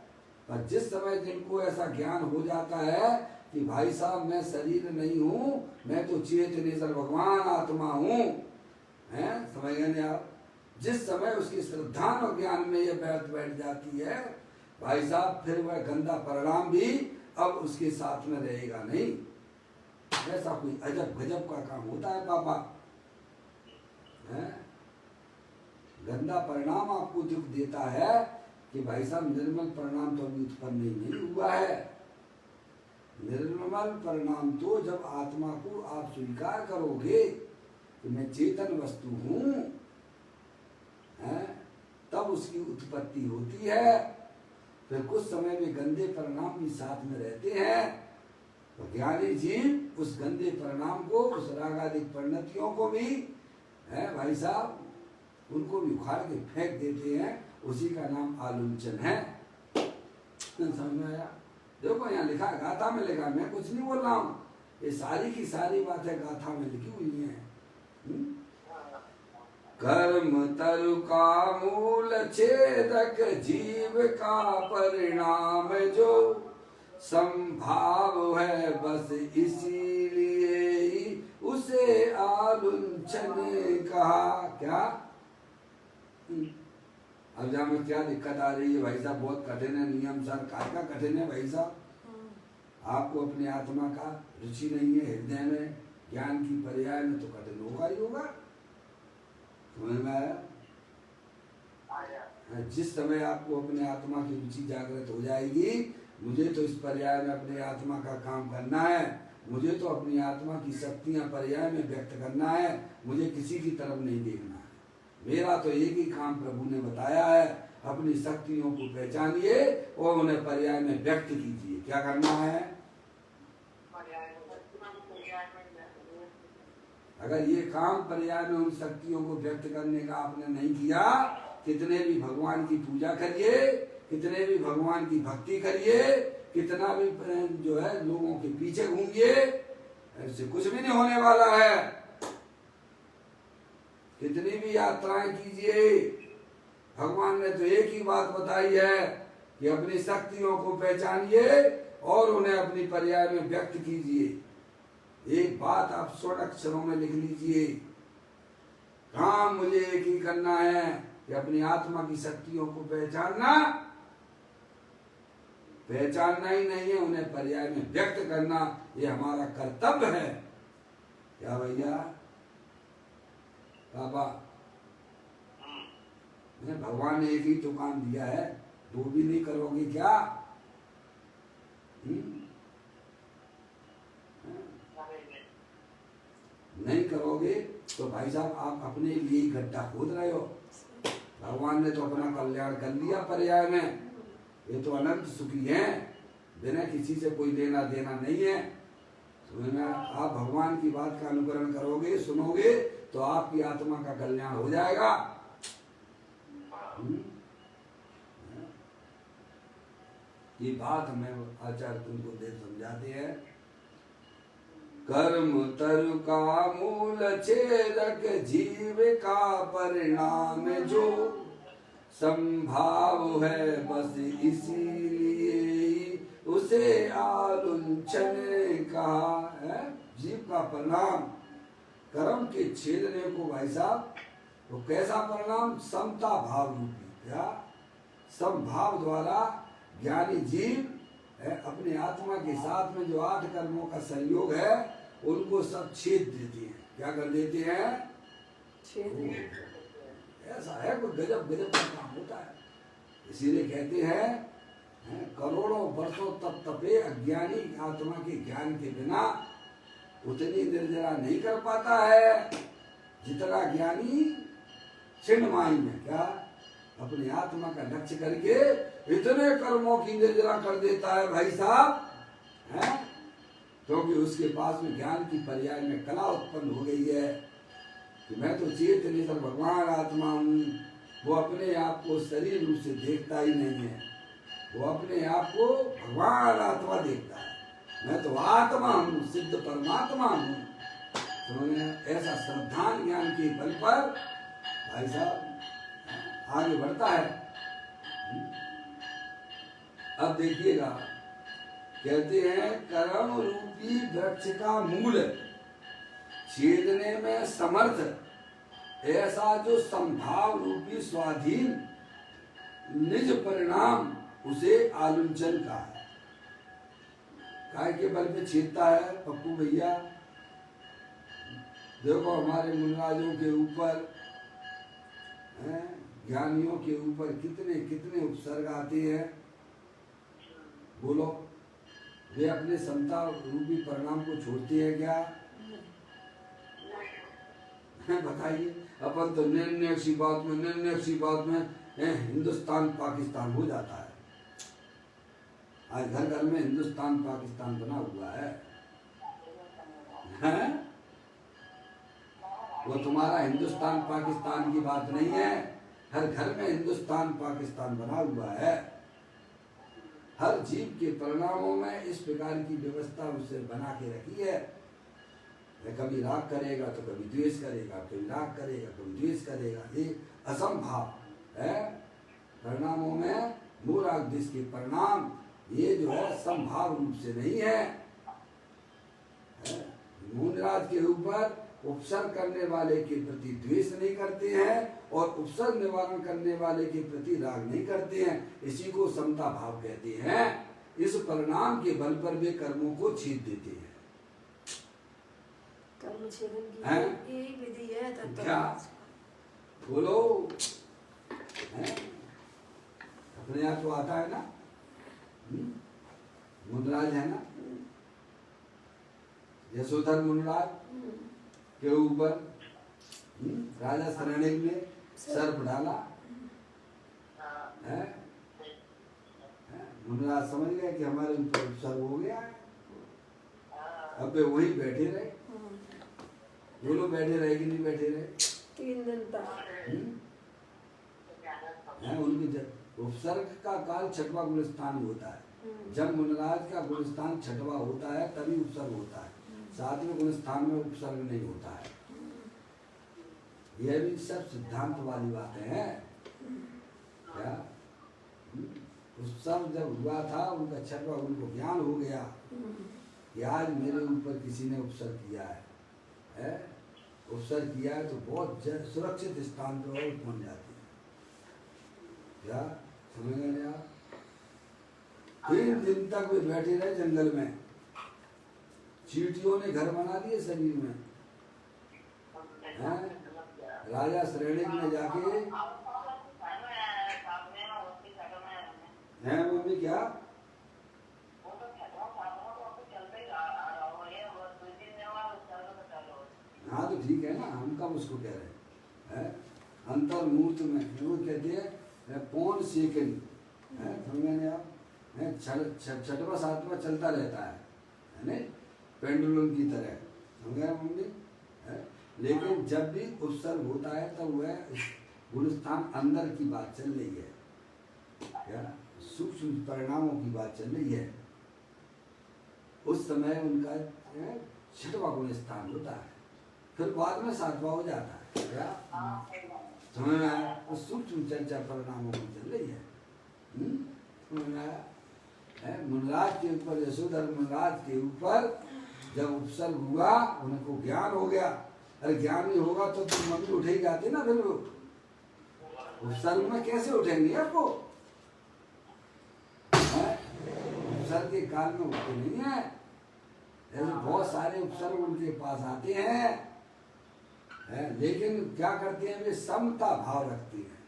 पर जिस समय जिनको ऐसा ज्ञान हो जाता है कि भाई साहब मैं शरीर नहीं हूँ, मैं तो चेतनेश्वर भगवान आत्मा हूँ, हैं? समझ गए आप? जिस समय उसकी श्रद्धा और ज्ञान में ये बैठ जाती है भाई साहब, फिर वह गंदा परिणाम भी अब उसके साथ में रहेगा नहीं। ऐसा कोई अजब गजब का काम होता है पापा, हैं? गंदा परिणाम आपको दुख देता है कि भाई साहब निर्मल परिणाम तो अभी उत्पन्न नहीं हुआ है। निर्मल परिणाम तो जब आत्मा को आप स्वीकार करोगे कि मैं चेतन वस्तु हूँ, हैं? तब उसकी उत्पत्ति होती है। फिर कुछ समय में गंदे परिणाम भी साथ में रहते हैं, तो ज्ञानी जीव उस गंदे परिणाम को, उस रागादिक परिणतियों को भी, है भाई साहब, उनको भी उखाड़ के फेंक देते हैं। उसी का नाम आलुंचन है। समझ में आया? देखो यहाँ लिखा, गाथा में लिखा, मैं कुछ नहीं बोल रहा हूँ, ये सारी की सारी बातें गाथा में लिखी हुई हैं। कर्म तरु का मूल छेदक जीव का परिणाम जो संभाव है, बस इसीलिए ही उसे आलुंचन कहा। क्या अब जहाँ में क्या दिक्कत आ रही है भाई साहब? बहुत कठिन है नियम सर, का कठिन है भाई साहब? आपको अपनी आत्मा का रुचि नहीं है हृदय में, ज्ञान की पर्याय में, तो कठिन होगा ही होगा। समझ में आया? जिस समय आपको अपने आत्मा की रुचि जागृत हो जाएगी, मुझे तो इस पर्याय में अपने आत्मा का काम करना है, मुझे तो अपनी आत्मा की शक्तियां पर्याय में व्यक्त करना है, मुझे किसी की तरफ नहीं देखना है। मेरा तो एक ही काम प्रभु ने बताया है, अपनी शक्तियों को पहचानिए और उन्हें पर्याय में व्यक्त कीजिए। क्या करना है? अगर ये काम पर्याय में उन शक्तियों को व्यक्त करने का आपने नहीं किया, कितने भी भगवान की पूजा करिए, कितने भी भगवान की भक्ति करिए, कितना भी जो है लोगों के पीछे घूमिए, ऐसे कुछ भी नहीं होने वाला है। कितनी भी यात्राएं कीजिए, भगवान ने तो एक ही बात बताई है कि अपनी शक्तियों को पहचानिए और उन्हें अपनी पर्याय में व्यक्त कीजिए। एक बात आप 100 अक्षरों में लिख लीजिए, काम मुझे एक ही करना है कि अपनी आत्मा की शक्तियों को पहचानना ही नहीं है, उन्हें पर्याय में व्यक्त करना, ये हमारा कर्तव्य है। क्या भैया बाबा? भगवान ने एक ही तो काम दिया है, वो भी नहीं करोगे क्या? नहीं करोगे तो भाई साहब आप अपने लिए ही गड्ढा खोद रहे हो। भगवान ने तो अपना कल्याण कर लिया पर्याय में, ये तो अनंत सुखी हैं, बिना किसी से कोई लेना देना नहीं है। समझना? आप भगवान की बात का अनुकरण करोगे, सुनोगे, तो आपकी आत्मा का कल्याण हो जाएगा। ये बात हमें आचार्य तुमको देर समझाते हैं। कर्म तरु का मूल छेदक जीव का परिणाम जो संभाव है, बस इसीलिए उसे आलुंचन कहा है। जीव का परिणाम कर्म के छेदने को भाई साहब, तो कैसा परिणाम? समता भाव रूपी, क्या समभाव द्वारा ज्ञानी जीव अपने आत्मा के साथ में जो 8 कर्मों का संयोग है उनको सब छेद देते हैं। क्या कर देते हैं? ऐसा है, कोई गजब गजब का काम होता है। इसीलिए कहते हैं करोड़ों वर्षों तप तपे अज्ञानी आत्मा के ज्ञान के बिना उतनी निर्जरा नहीं कर पाता है जितना ज्ञानी छिन्नमाई में क्या अपनी आत्मा का लक्ष्य करके इतने कर्मों की निर्जरा कर देता है भाई साहब, है क्योंकि उसके पास में ज्ञान की पर्याय में कला उत्पन्न हो गई है कि मैं तो चेतन भगवान आत्मा हूँ। वो अपने आप को शरीर रूप से देखता ही नहीं है, वो अपने आप को भगवान आत्मा देखता है। मैं तो आत्मा हूँ, सिद्ध परमात्मा हूँ। तो ऐसा श्रद्धान ज्ञान के बल पर भाई साहब आगे बढ़ता है। अब देखिएगा, कहते हैं कर्म रूपी वृक्ष का मूल छेदने में समर्थ ऐसा जो संभाव रूपी स्वाधीन निज परिणाम उसे आलुंचन का है। काय के बल पे छेदता है पप्पू भैया? देखो हमारे मुनराजों के ऊपर, ज्ञानियों के ऊपर कितने कितने उपसर्ग आते हैं। बोलो, वे अपने समता रूपी परिणाम को छोड़ते हैं क्या? बताइए। अपन तो निर्णय बात में हिंदुस्तान पाकिस्तान हो जाता है। आज घर घर में हिंदुस्तान पाकिस्तान बना हुआ है, हैं? वो तुम्हारा हिंदुस्तान पाकिस्तान की बात नहीं है, हर घर में हिंदुस्तान पाकिस्तान बना हुआ है। हर जीव के परिणामों में इस प्रकार की व्यवस्था उसे बना के रखी है। कभी राग करेगा तो कभी द्वेष करेगा, कभी राग करेगा कभी द्वेष करेगा। ये असंभाव है। परिणामों में मूल राग द्वेष के परिणाम ये जो है संभाव रूप से नहीं है। मूलराज के ऊपर उपसर्ग करने वाले के प्रति द्वेष नहीं करते हैं और उपसर्ग निवारण करने वाले के प्रति राग नहीं करते हैं। इसी को समता भाव कहते हैं। इस परिणाम के बल पर वे कर्मों को छीन देते हैं। कर्म छेदन की यही विधि है। क्या बोलो, अपने आप तो आता है ना। मुनराज है ना, यशोधर मुनराज के ऊपर राजा शरणिक ने सर्प डाला है। मुनराज समझ गए कि हमारे ऊपर सर्प हो गया है। अब वे वही बैठे रहे। वो लोग बैठे रहे कि नहीं बैठे रहे? 3 दिन तक उनकी उपसर्ग का काल छठवां गुणस्थान होता है। जब मुनराज का गुणस्थान छठवां होता है तभी उपसर्ग होता है। 7वें गुणस्थान में उपसर्ग नहीं होता है। यह भी सब सिद्धांत वाली बातें हैं। क्या उपसर्ग जब हुआ था उनका छठवां, उनको ज्ञान हो गया कि आज मेरे ऊपर किसी ने उपसर्ग किया है, उपसर्ग किया है तो बहुत सुरक्षित स्थान पर और पहुंच जाती है। क्या समझ गए आप? 3 दिन तक वे बैठे रहे जंगल में। चींटियों ने घर बना दिए शरीर में। राजा श्रेणिक ने जाके हैं मम्मी क्या? हाँ तो ठीक है ना, हम कब उसको कह रहे हैं। अंतर्मूर्त में वो कहते हैं पौन सेकंड, समझे आप? छठवा 7वां चलता रहता है नहीं, पेंडुलम की तरह। समझे मम्मी? लेकिन जब भी उपसर्ग होता है तब वह गुणस्थान अंदर की बात चल रही है। क्या सूक्ष्म परिणामों की बात चल रही है। उस समय उनका 6वां गुणस्थान होता है, फिर बाद में 7वां हो जाता है। क्या समझ में आया? उस सूक्ष्म चर्चा परिणामों की चल रही है। समझ में आया? मुनराज के ऊपर, यशोधर मुनराज के ऊपर जब उपसर्ग हुआ उनको ज्ञान हो गया। अरे ज्ञान नहीं होगा तो मम्मी उठे ही जाते ना। फिर उपसर्ग में कैसे उठेंगे आपको? उपसर्ग के काल में उठते नहीं है। ऐसे बहुत सारे उपसर्ग उनके पास आते हैं, लेकिन क्या करते हैं वे समता भाव रखते हैं।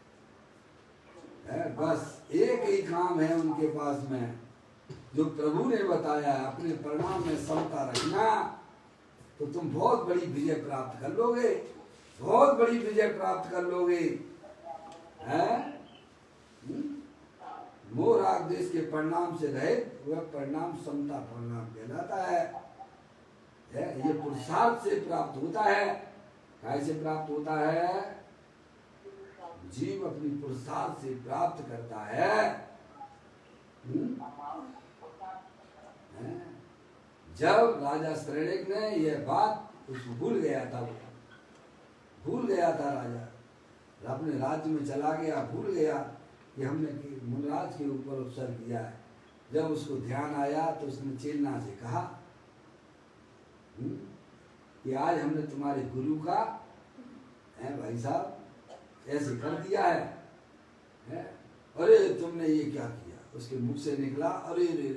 है, बस एक ही काम है उनके पास में जो प्रभु ने बताया, अपने परिणाम में समता रखना, तो तुम बहुत बड़ी विजय प्राप्त कर लोगे, बहुत बड़ी विजय प्राप्त कर लोगे। है मोह राग देश के परिणाम से रहित वह परिणाम समता परिणाम कहलाता है। ये पुरुषार्थ से प्राप्त होता है। कैसे प्राप्त होता है? जीव अपनी पुरुषार्थ से प्राप्त करता है। जब राजा श्रेणिक ने यह बात उसको भूल गया था, भूल गया था राजा, अपने राज्य में चला गया, भूल गया कि हमने मुनराज के ऊपर उपसर किया है। जब उसको ध्यान आया तो उसने चेलना से कहा कि आज हमने तुम्हारे गुरु का भाई साहब ऐसे कर दिया है। अरे तुमने ये क्या किया? उसके मुख से निकला, अरे रे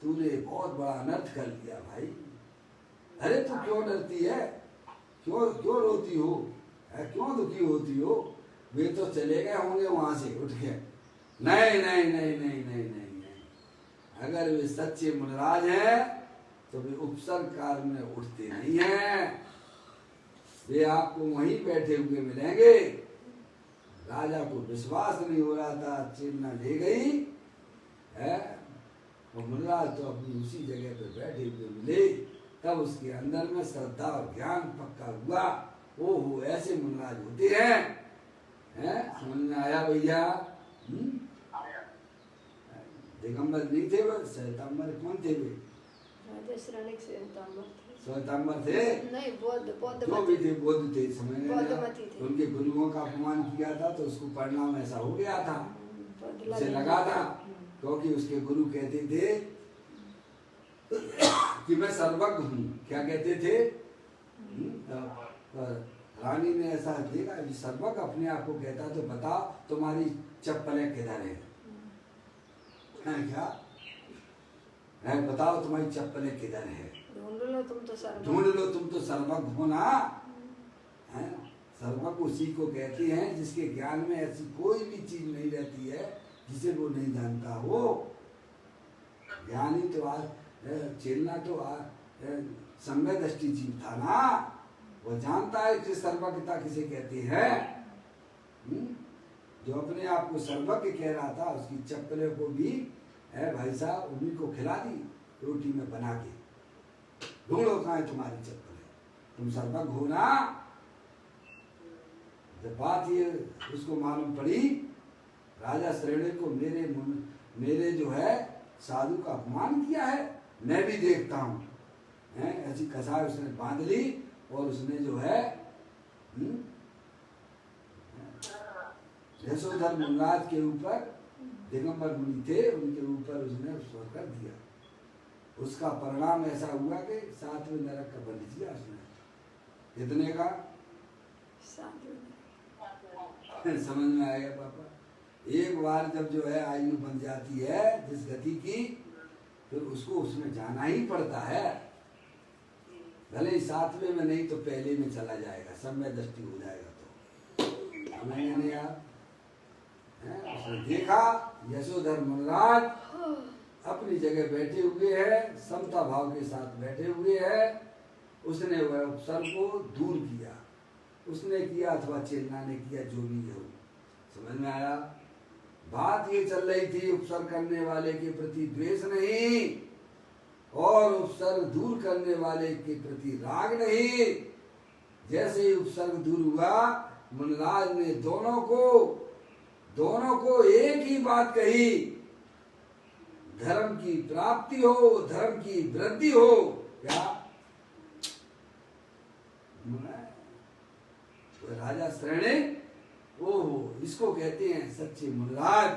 तूने बहुत बड़ा अनर्थ कर लिया भाई। अरे तू क्यों डरती है? क्यों रोती हो? क्यों दुखी होती हो? वे तो चले गए होंगे वहां से उठ के। नहीं नहीं नहीं नहीं नहीं नहीं नहीं, अगर वे सच्चे मुनराज हैं तो वे उपसर्ग काल में उठते नहीं हैं। वे आपको वहीं बैठे हुए मिलेंगे। राजा को विश्वास नहीं हो रहा था, चेलना ले गई है, और मुनराज तो अपनी उसी जगह पर बैठे हुए मिले। तब उसके अंदर में श्रद्धा और ज्ञान पक्का हुआ। ओहो, ऐसे मुनराज होते हैं। समझ में आया भैया? दिगंबर नहीं थे वो, श्वेतांबर कौन थे वे? राजा श्रेणिक श्वेतांबर थे। श्वेतांबर थे? नहीं, बौद्ध जो भी थे, बौद्ध थे। समझ में आया? थे। उनके गुरुओं का अपमान किया था तो उसको परिणाम ऐसा हो गया था, उसे लगा था, क्योंकि उसके गुरु कहते थे कि मैं सर्वज्ञ हूँ। क्या कहते थे? रानी ने ऐसा देखा कि सर्वज्ञ अपने आप को कहता, तो बताओ तुम्हारी चप्पलें किधर है? क्या है? बताओ तुम्हारी चप्पलें किधर है? ढूंढ लो तुम तो सर्वज्ञ, ढूंढ लो तुम तो सर्वज्ञ हो ना। सर्वज्ञ उसी को कहते हैं जिसके ज्ञान में ऐसी कोई भी चीज नहीं रहती है जिसे वो नहीं जानता हो। ज्ञानी तो आज चेलना तो सम्यक दृष्टि जीव था ना, वो जानता है कि सर्वज्ञता किसे कहते हैं। जो अपने आप को सर्वज्ञ कह रहा था, उसकी चप्पलें को भी भाई साहब उन्हीं को खिला दी रोटी में बना के। ढूंढो कहाँ है तुम्हारी चप्पलें, तुम सर्वज्ञ हो ना। जब बात ये उसको मालूम पड़ी, राजा श्रेणी को मेरे जो है साधु का अपमान किया है, मैं भी देखता हूँ। ऐसी कसाई उसने बांध ली और उसने जो है यशोधर मुनराज के ऊपर, दिगंबर मुनि थे, उनके ऊपर उसने स्वर कर दिया। उसका परिणाम ऐसा हुआ कि 7वें नरक का बलि दिया उसने। इतने का समझ में आएगा पापा? एक बार जब जो है आयु बन जाती है जिस गति की, फिर उसको उसमें जाना ही पड़ता है। भले ही 7वें में नहीं तो पहले में चला जाएगा, समय दृष्टि हो जाएगा। तो मैंने आप उसने देखा यशोधर मुनराज अपनी जगह बैठे हुए हैं, समता भाव के साथ बैठे हुए हैं। उसने वह उपसर्ग को दूर किया, उसने किया अथवा चेलना ने किया, जो भी हो। समझ में आया? बात ये चल रही थी उपसर्ग करने वाले के प्रति द्वेष नहीं, और उपसर्ग दूर करने वाले के प्रति राग नहीं। जैसे ही उपसर्ग दूर हुआ, मुनराज ने दोनों को एक ही बात कही, धर्म की प्राप्ति हो, धर्म की वृद्धि हो। क्या तो राजा श्रेणी, ओहो, इसको कहते हैं सच्चे मुनराज।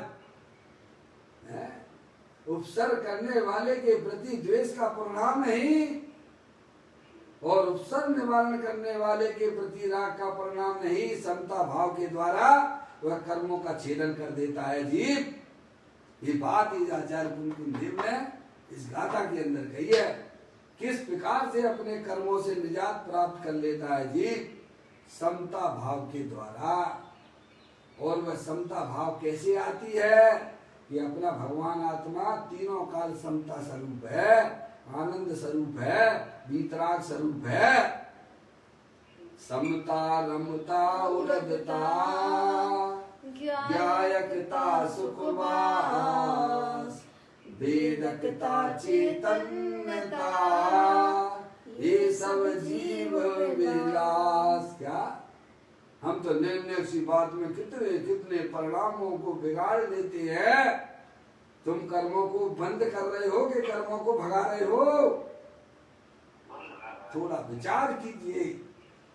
उपसर्ग करने वाले के प्रति द्वेष का परिणाम नहीं, और उपसर्ग निवारण करने वाले के प्रति राग का परिणाम नहीं। समता भाव के द्वारा वह कर्मों का छेदन कर देता है जीव। ये बात इस आचार्य कुंकुम देव ने इस गाथा के अंदर कही है। किस प्रकार से अपने कर्मों से निजात प्राप्त कर लेता है जीव? समता भाव के द्वारा। और वह समता भाव कैसे आती है कि अपना भगवान आत्मा तीनों काल समता स्वरूप है, आनंद स्वरूप है, वीतराग स्वरूप है। समता रमता उलदता ज्ञायकता सुखवास वेदकता चैतन्यता ये सब जीव विलास। क्या हम तो निर्णय सी बात में कितने कितने परिणामों को बिगाड़ देते हैं। तुम कर्मों को बंद कर रहे हो कि कर्मों को भगा रहे हो? थोड़ा विचार कीजिए।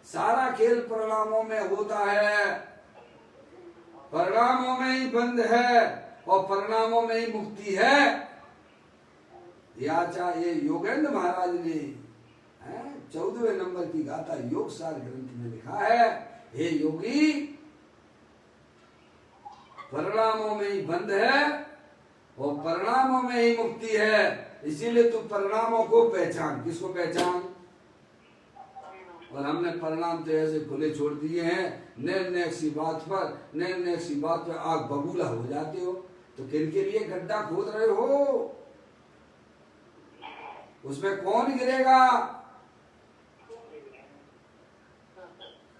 सारा खेल परिणामों में होता है, परिणामों में ही बंद है और परिणामों में ही मुक्ति है। ये योगेंद्र महाराज ने 14वें नंबर की गाथा योग सार ग्रंथ में लिखा है, हे योगी परिणामों में ही बंद है और परिणामों में ही मुक्ति है। इसीलिए तू परिणामों को पहचान। किसको पहचान? और हमने परिणाम तो ऐसे खुले छोड़ दिए हैं। निर्णय सी बात पर आग बबूला हो जाते हो। तो किन के लिए गड्ढा खोद रहे हो? उसमें कौन गिरेगा?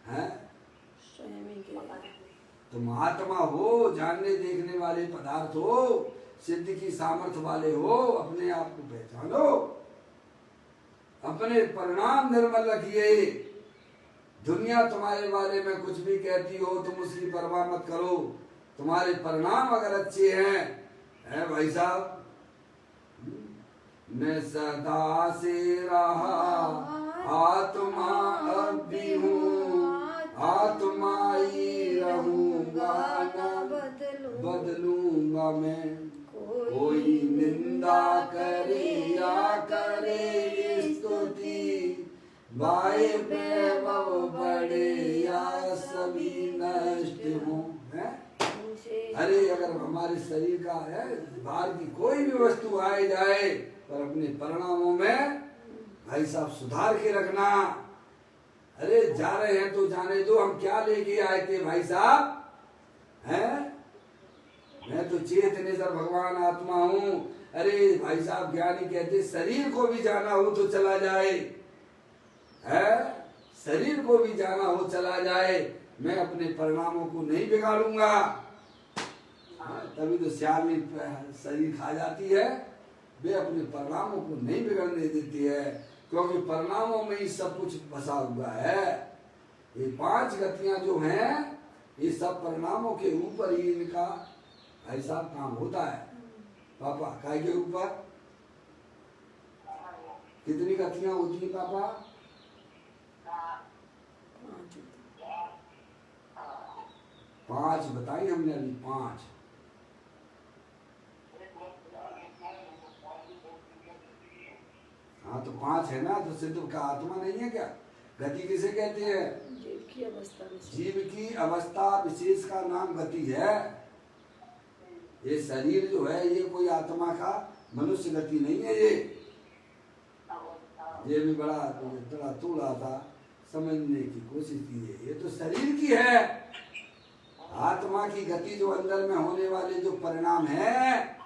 हैं? तुम आत्मा हो, जानने देखने वाले पदार्थ हो, सिद्ध की सामर्थ्य वाले हो। अपने आप को पहचानो, अपने परिणाम निर्मल रखिए। दुनिया तुम्हारे बारे में कुछ भी कहती हो, तुम उसकी परवाह मत करो। तुम्हारे परिणाम अगर अच्छे हैं, है भाई साहब, मैं सदा से रहा आत्मा अब भी हूँ, आत्मा ही रहूंगा, न बदलूंगा मैं। कोई निंदा करे या करे स्तुति, बाए वैभव बड़े या सभी नष्ट हो। अरे अगर हमारे शरीर का है, बाहर की कोई भी वस्तु आए जाए, पर अपने परिणामों में भाई साहब सुधार के रखना। अरे जा रहे हैं तो जाने दो, हम क्या लेके आए थे भाई साहब? हैं? मैं तो चेतनेश्वर भगवान आत्मा हूँ। अरे भाई साहब ज्ञानी कहते शरीर को भी जाना हो तो चला जाए, है? शरीर को भी जाना हो चला जाए, मैं अपने परिणामों को नहीं बिगाड़ूंगा। तभी तो श्यामी शरीर खा जाती है, वे अपने परिणामों को नहीं बिगड़ने देती है, क्योंकि परिणामों में ही सब कुछ बसा हुआ है। ये 5 गतियां जो हैं, ये सब परिणामों के ऊपर ही इनका भाई साहब काम होता है। पापा काय के ऊपर कितनी गतियां होती है पापा? 5 बताई हमने अभी, 5। हाँ तो 5 है ना, तो सिद्ध का आत्मा नहीं है क्या? गति किसे कहते हैं? जीव की अवस्था विशेष का नाम गति है। ये शरीर जो है, ये कोई आत्मा का मनुष्य गति नहीं है। ये भी बड़ा थोड़ा था समझने की कोशिश कीजिए। ये तो शरीर की है। आत्मा की गति जो अंदर में होने वाले जो परिणाम है,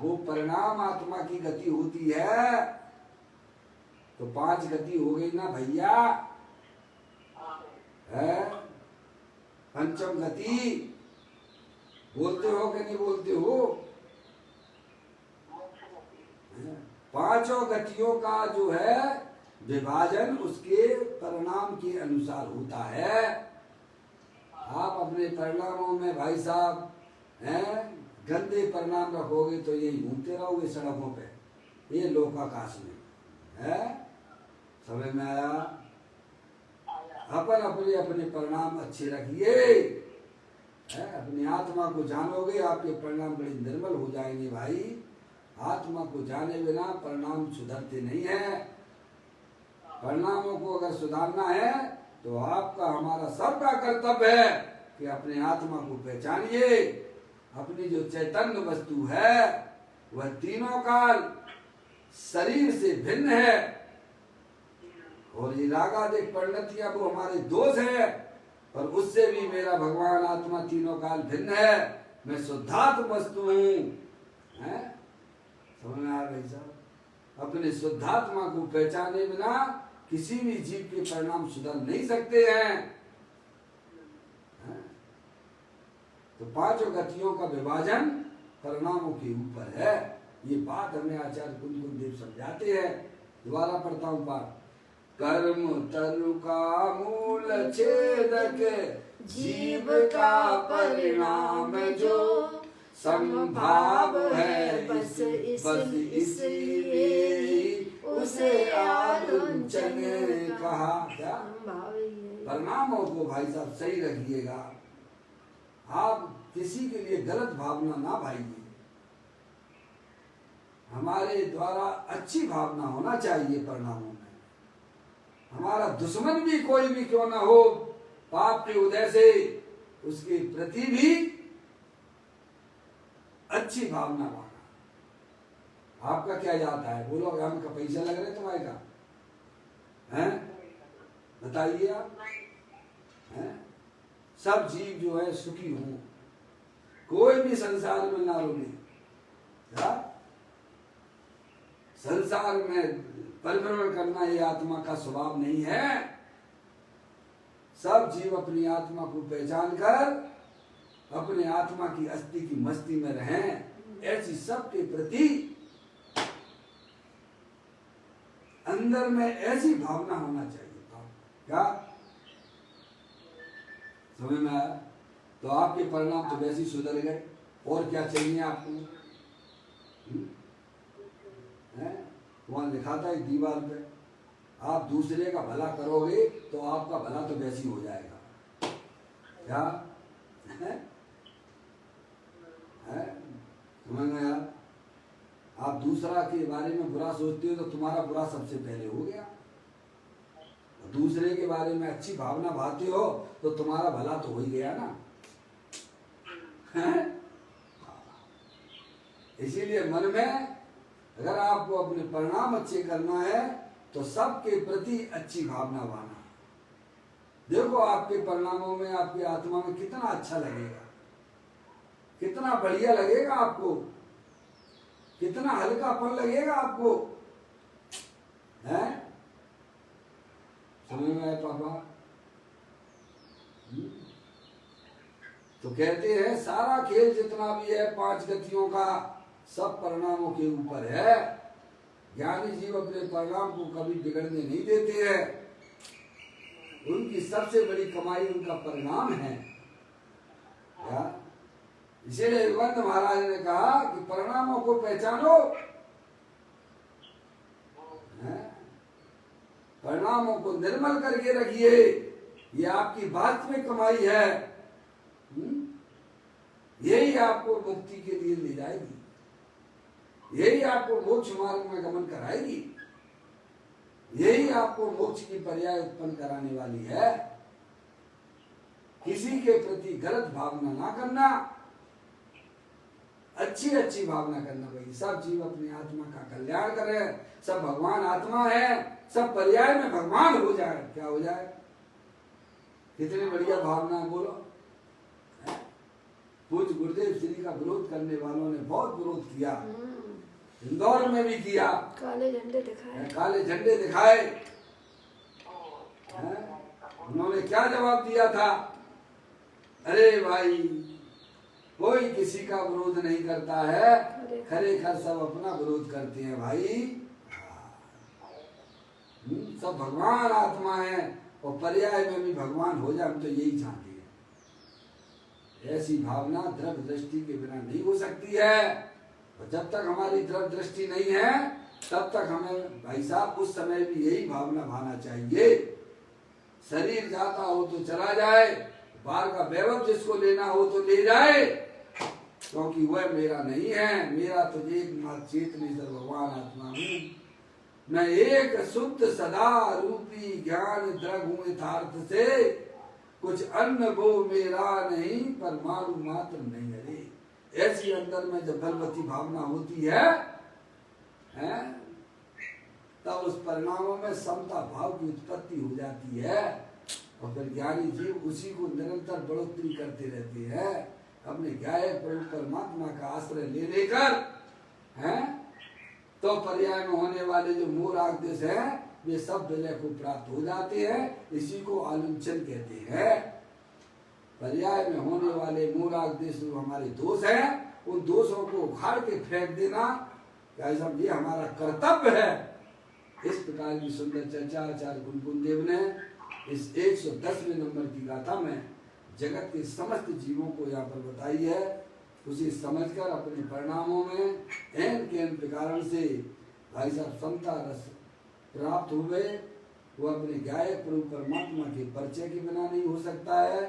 वो परिणाम आत्मा की गति होती है। तो 5 गति हो गई ना भैया, है? पंचम गति बोलते हो कि नहीं बोलते हो? 5 गतियों का जो है विभाजन उसके परिणाम के अनुसार होता है। आप अपने परिणामों में भाई साहब हैं, गंदे परिणाम रखोगे तो यही घूमते रहोगे सड़कों पे, ये लोकाकाश में है। समझ में आया? अपन अपने अपने परिणाम अच्छे रखिए, अपनी आत्मा को जानोगे, आपके परिणाम बड़े निर्मल हो जाएंगे भाई। आत्मा को जाने बिना परिणाम सुधरते नहीं है। परिणामों को अगर सुधारना है तो आपका हमारा सबका कर्तव्य है कि अपने आत्मा को पहचानिए। अपनी जो चैतन्य वस्तु है वह तीनों काल शरीर से भिन्न है, और ये रागादिक परिणतियां वो हमारे दोष है। पर उससे भी मेरा भगवान आत्मा तीनों काल भिन्न है। मैं शुद्धात्म वस्तु हूँ। समझ में आया भाई साहब? अपने शुद्धात्मा को पहचाने बिना किसी भी जीव के परिणाम सुधर नहीं सकते हैं। तो पांचों गतियों का विभाजन परिणामों के ऊपर है। ये बात हमें आचार्य कुंद देव समझाते हैं। दोबारा पढ़ता हूँ पाठ। कर्म तरु का मूल छेदक जीव का परिणाम जो संभाव है बस इसलिए उसे आलोचन कहा। क्या परिणामों को भाई साहब सही रखिएगा। आप किसी के लिए गलत भावना ना भाइए। हमारे द्वारा अच्छी भावना होना चाहिए परिणामों में। हमारा दुश्मन भी कोई भी क्यों ना हो, पाप के उदय से उसके प्रति भी अच्छी भावना लाना। आपका क्या जाता है? बोलो, हम का पैसा लग रहे तुम्हारे का हैं? बताइए आप। हैं? सब जीव जो है सुखी हो, कोई भी संसार में ना रोने। क्या संसार में परिभ्रमण करना ये आत्मा का स्वभाव नहीं है। सब जीव अपनी आत्मा को पहचान कर अपने आत्मा की अस्थि की मस्ती में रहें, ऐसी सबके प्रति अंदर में ऐसी भावना होना चाहिए। क्या समझ में आया? तो आपके परिणाम तो वैसे ही सुधर गए। और क्या चाहिए आपको? वहां लिखा था एक दीवार पे, आप दूसरे का भला करोगे तो आपका भला तो वैसे ही हो जाएगा। क्या समझ में आया? आप दूसरा के बारे में बुरा सोचते हो तो तुम्हारा बुरा सबसे पहले हो गया। दूसरे के बारे में अच्छी भावना भाते हो तो तुम्हारा भला तो हो ही गया ना। इसीलिए मन में अगर आपको अपने परिणाम अच्छे करना है तो सबके प्रति अच्छी भावना लाना। देखो आपके परिणामों में, आपकी आत्मा में कितना अच्छा लगेगा, कितना बढ़िया लगेगा आपको, कितना हल्कापन लगेगा आपको। हैं? समझ में आया पापा? तो कहते हैं सारा खेल जितना भी है पांच गतियों का, सब परिणामों के ऊपर है। ज्ञानी जीव अपने परिणाम को कभी बिगड़ने नहीं देते हैं। उनकी सबसे बड़ी कमाई उनका परिणाम है। इसीलिए युगंध महाराज ने कहा कि परिणामों को पहचानो, परिणामों को निर्मल करके रखिए। ये आपकी वास्तविक कमाई है। यही आपको मुक्ति के लिए ले जाएगी, यही आपको मोक्ष मार्ग में गमन कराएगी, यही आपको मोक्ष की पर्याय उत्पन्न कराने वाली है। किसी के प्रति गलत भावना ना करना, अच्छी अच्छी भावना करना। भाई सब जीव अपनी आत्मा का कल्याण करें, सब भगवान आत्मा है, सब पर्याय में भगवान हो जाए। क्या हो जाए? कितनी बढ़िया भावना है, बोलो। पूज्य गुरुदेव श्री का विरोध करने वालों ने बहुत विरोध किया, इंदौर में भी किया, काले झंडे दिखाए, काले झंडे दिखाए। उन्होंने क्या जवाब दिया था? अरे भाई, कोई किसी का विरोध नहीं करता है, खरेखर सब अपना विरोध करते हैं भाई। सब भगवान आत्मा है और पर्याय में भी भगवान हो जाए, हम तो यही चाहते हैं। ऐसी भावना द्रव्य दृष्टि के बिना नहीं हो सकती है। और जब तक हमारी द्रव्य दृष्टि नहीं है तब तक हमें भाई साहब उस समय भी यही भावना भाना चाहिए। शरीर जाता हो तो चला जाए, बाहर का वैभव जिसको लेना हो तो ले जाए, क्योंकि वह मेरा नहीं है। मेरा तो एकमात्र चेतनेश्वर भगवान आत्मा हूँ। मैं एक शुद्ध सदा रूपी ज्ञान द्रग हूँ यथार्थ से, कुछ अन्न वो मेरा नहीं परमाणु मात्र नहीं। अरे ऐसी अंदर में जब बलवती भावना होती है, तब उस परिणामों में समता भाव की उत्पत्ति हो जाती है। और फिर ज्ञानी जीव उसी को निरंतर बढ़ोतरी करती रहती है, अपने गाय प्रभु परमात्मा का आश्रय ले लेकर, हैं, तो पर्याय में होने वाले जो मोह राग देश है वे सब विलय को प्राप्त हो जाते हैं। इसी को आलुंचन कहते हैं। पर्याय में होने वाले मोह राग देश जो हमारे दोष हैं, उन दोषों को उखाड़ के फेंक देना, क्या सब ये हमारा कर्तव्य है। इस प्रकार की सुंदर चर्चा आचार्य कुलकुल देव ने इस 110वें नंबर की गाथा में जगत के समस्त जीवों को यहाँ पर बताई है। उसे समझकर अपने परिणामों में एन के एन प्रकार से भाई साहब समता रस प्राप्त हुए। वो अपने गायक प्रभु परमात्मा के परिचय के बिना नहीं हो सकता है।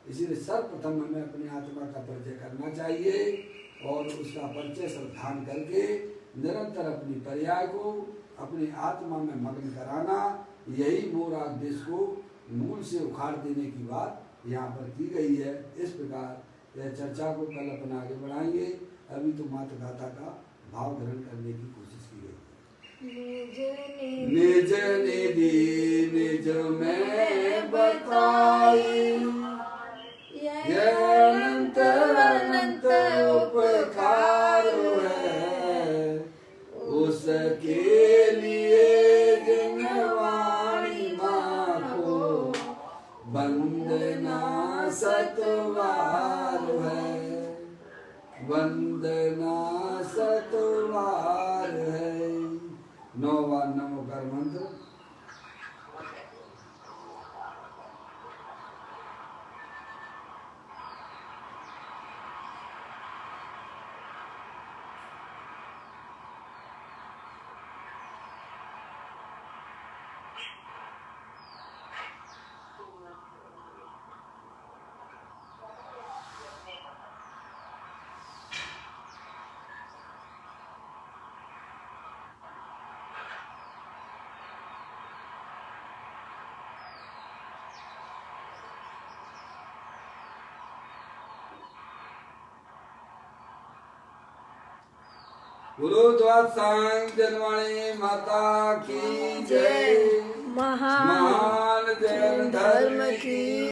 इसीलिए सर्वप्रथम हमें अपने आत्मा का परिचय करना चाहिए और उसका परिचय श्रद्धान करके निरंतर अपनी पर्याय को अपनी आत्मा में मग्न कराना, यही मोह राग देश को मूल से उखाड़ देने की बात यहाँ पर की गई है। इस प्रकार यह चर्चा को कल अपन आगे बढ़ाएंगे। अभी तो मात्र गाथा का भाव ग्रहण करने की कोशिश की गई। निज निधि निज में बताई, अनंत अनंत उपकार है, उसके लिए जिन वाणी माँ को वंदना सतवार है, वंदना सतवार है। 9 बार नमोकार मंत्र। गुरुद्वार सांग जनवाणी माता की जय। महान जैन धर्म की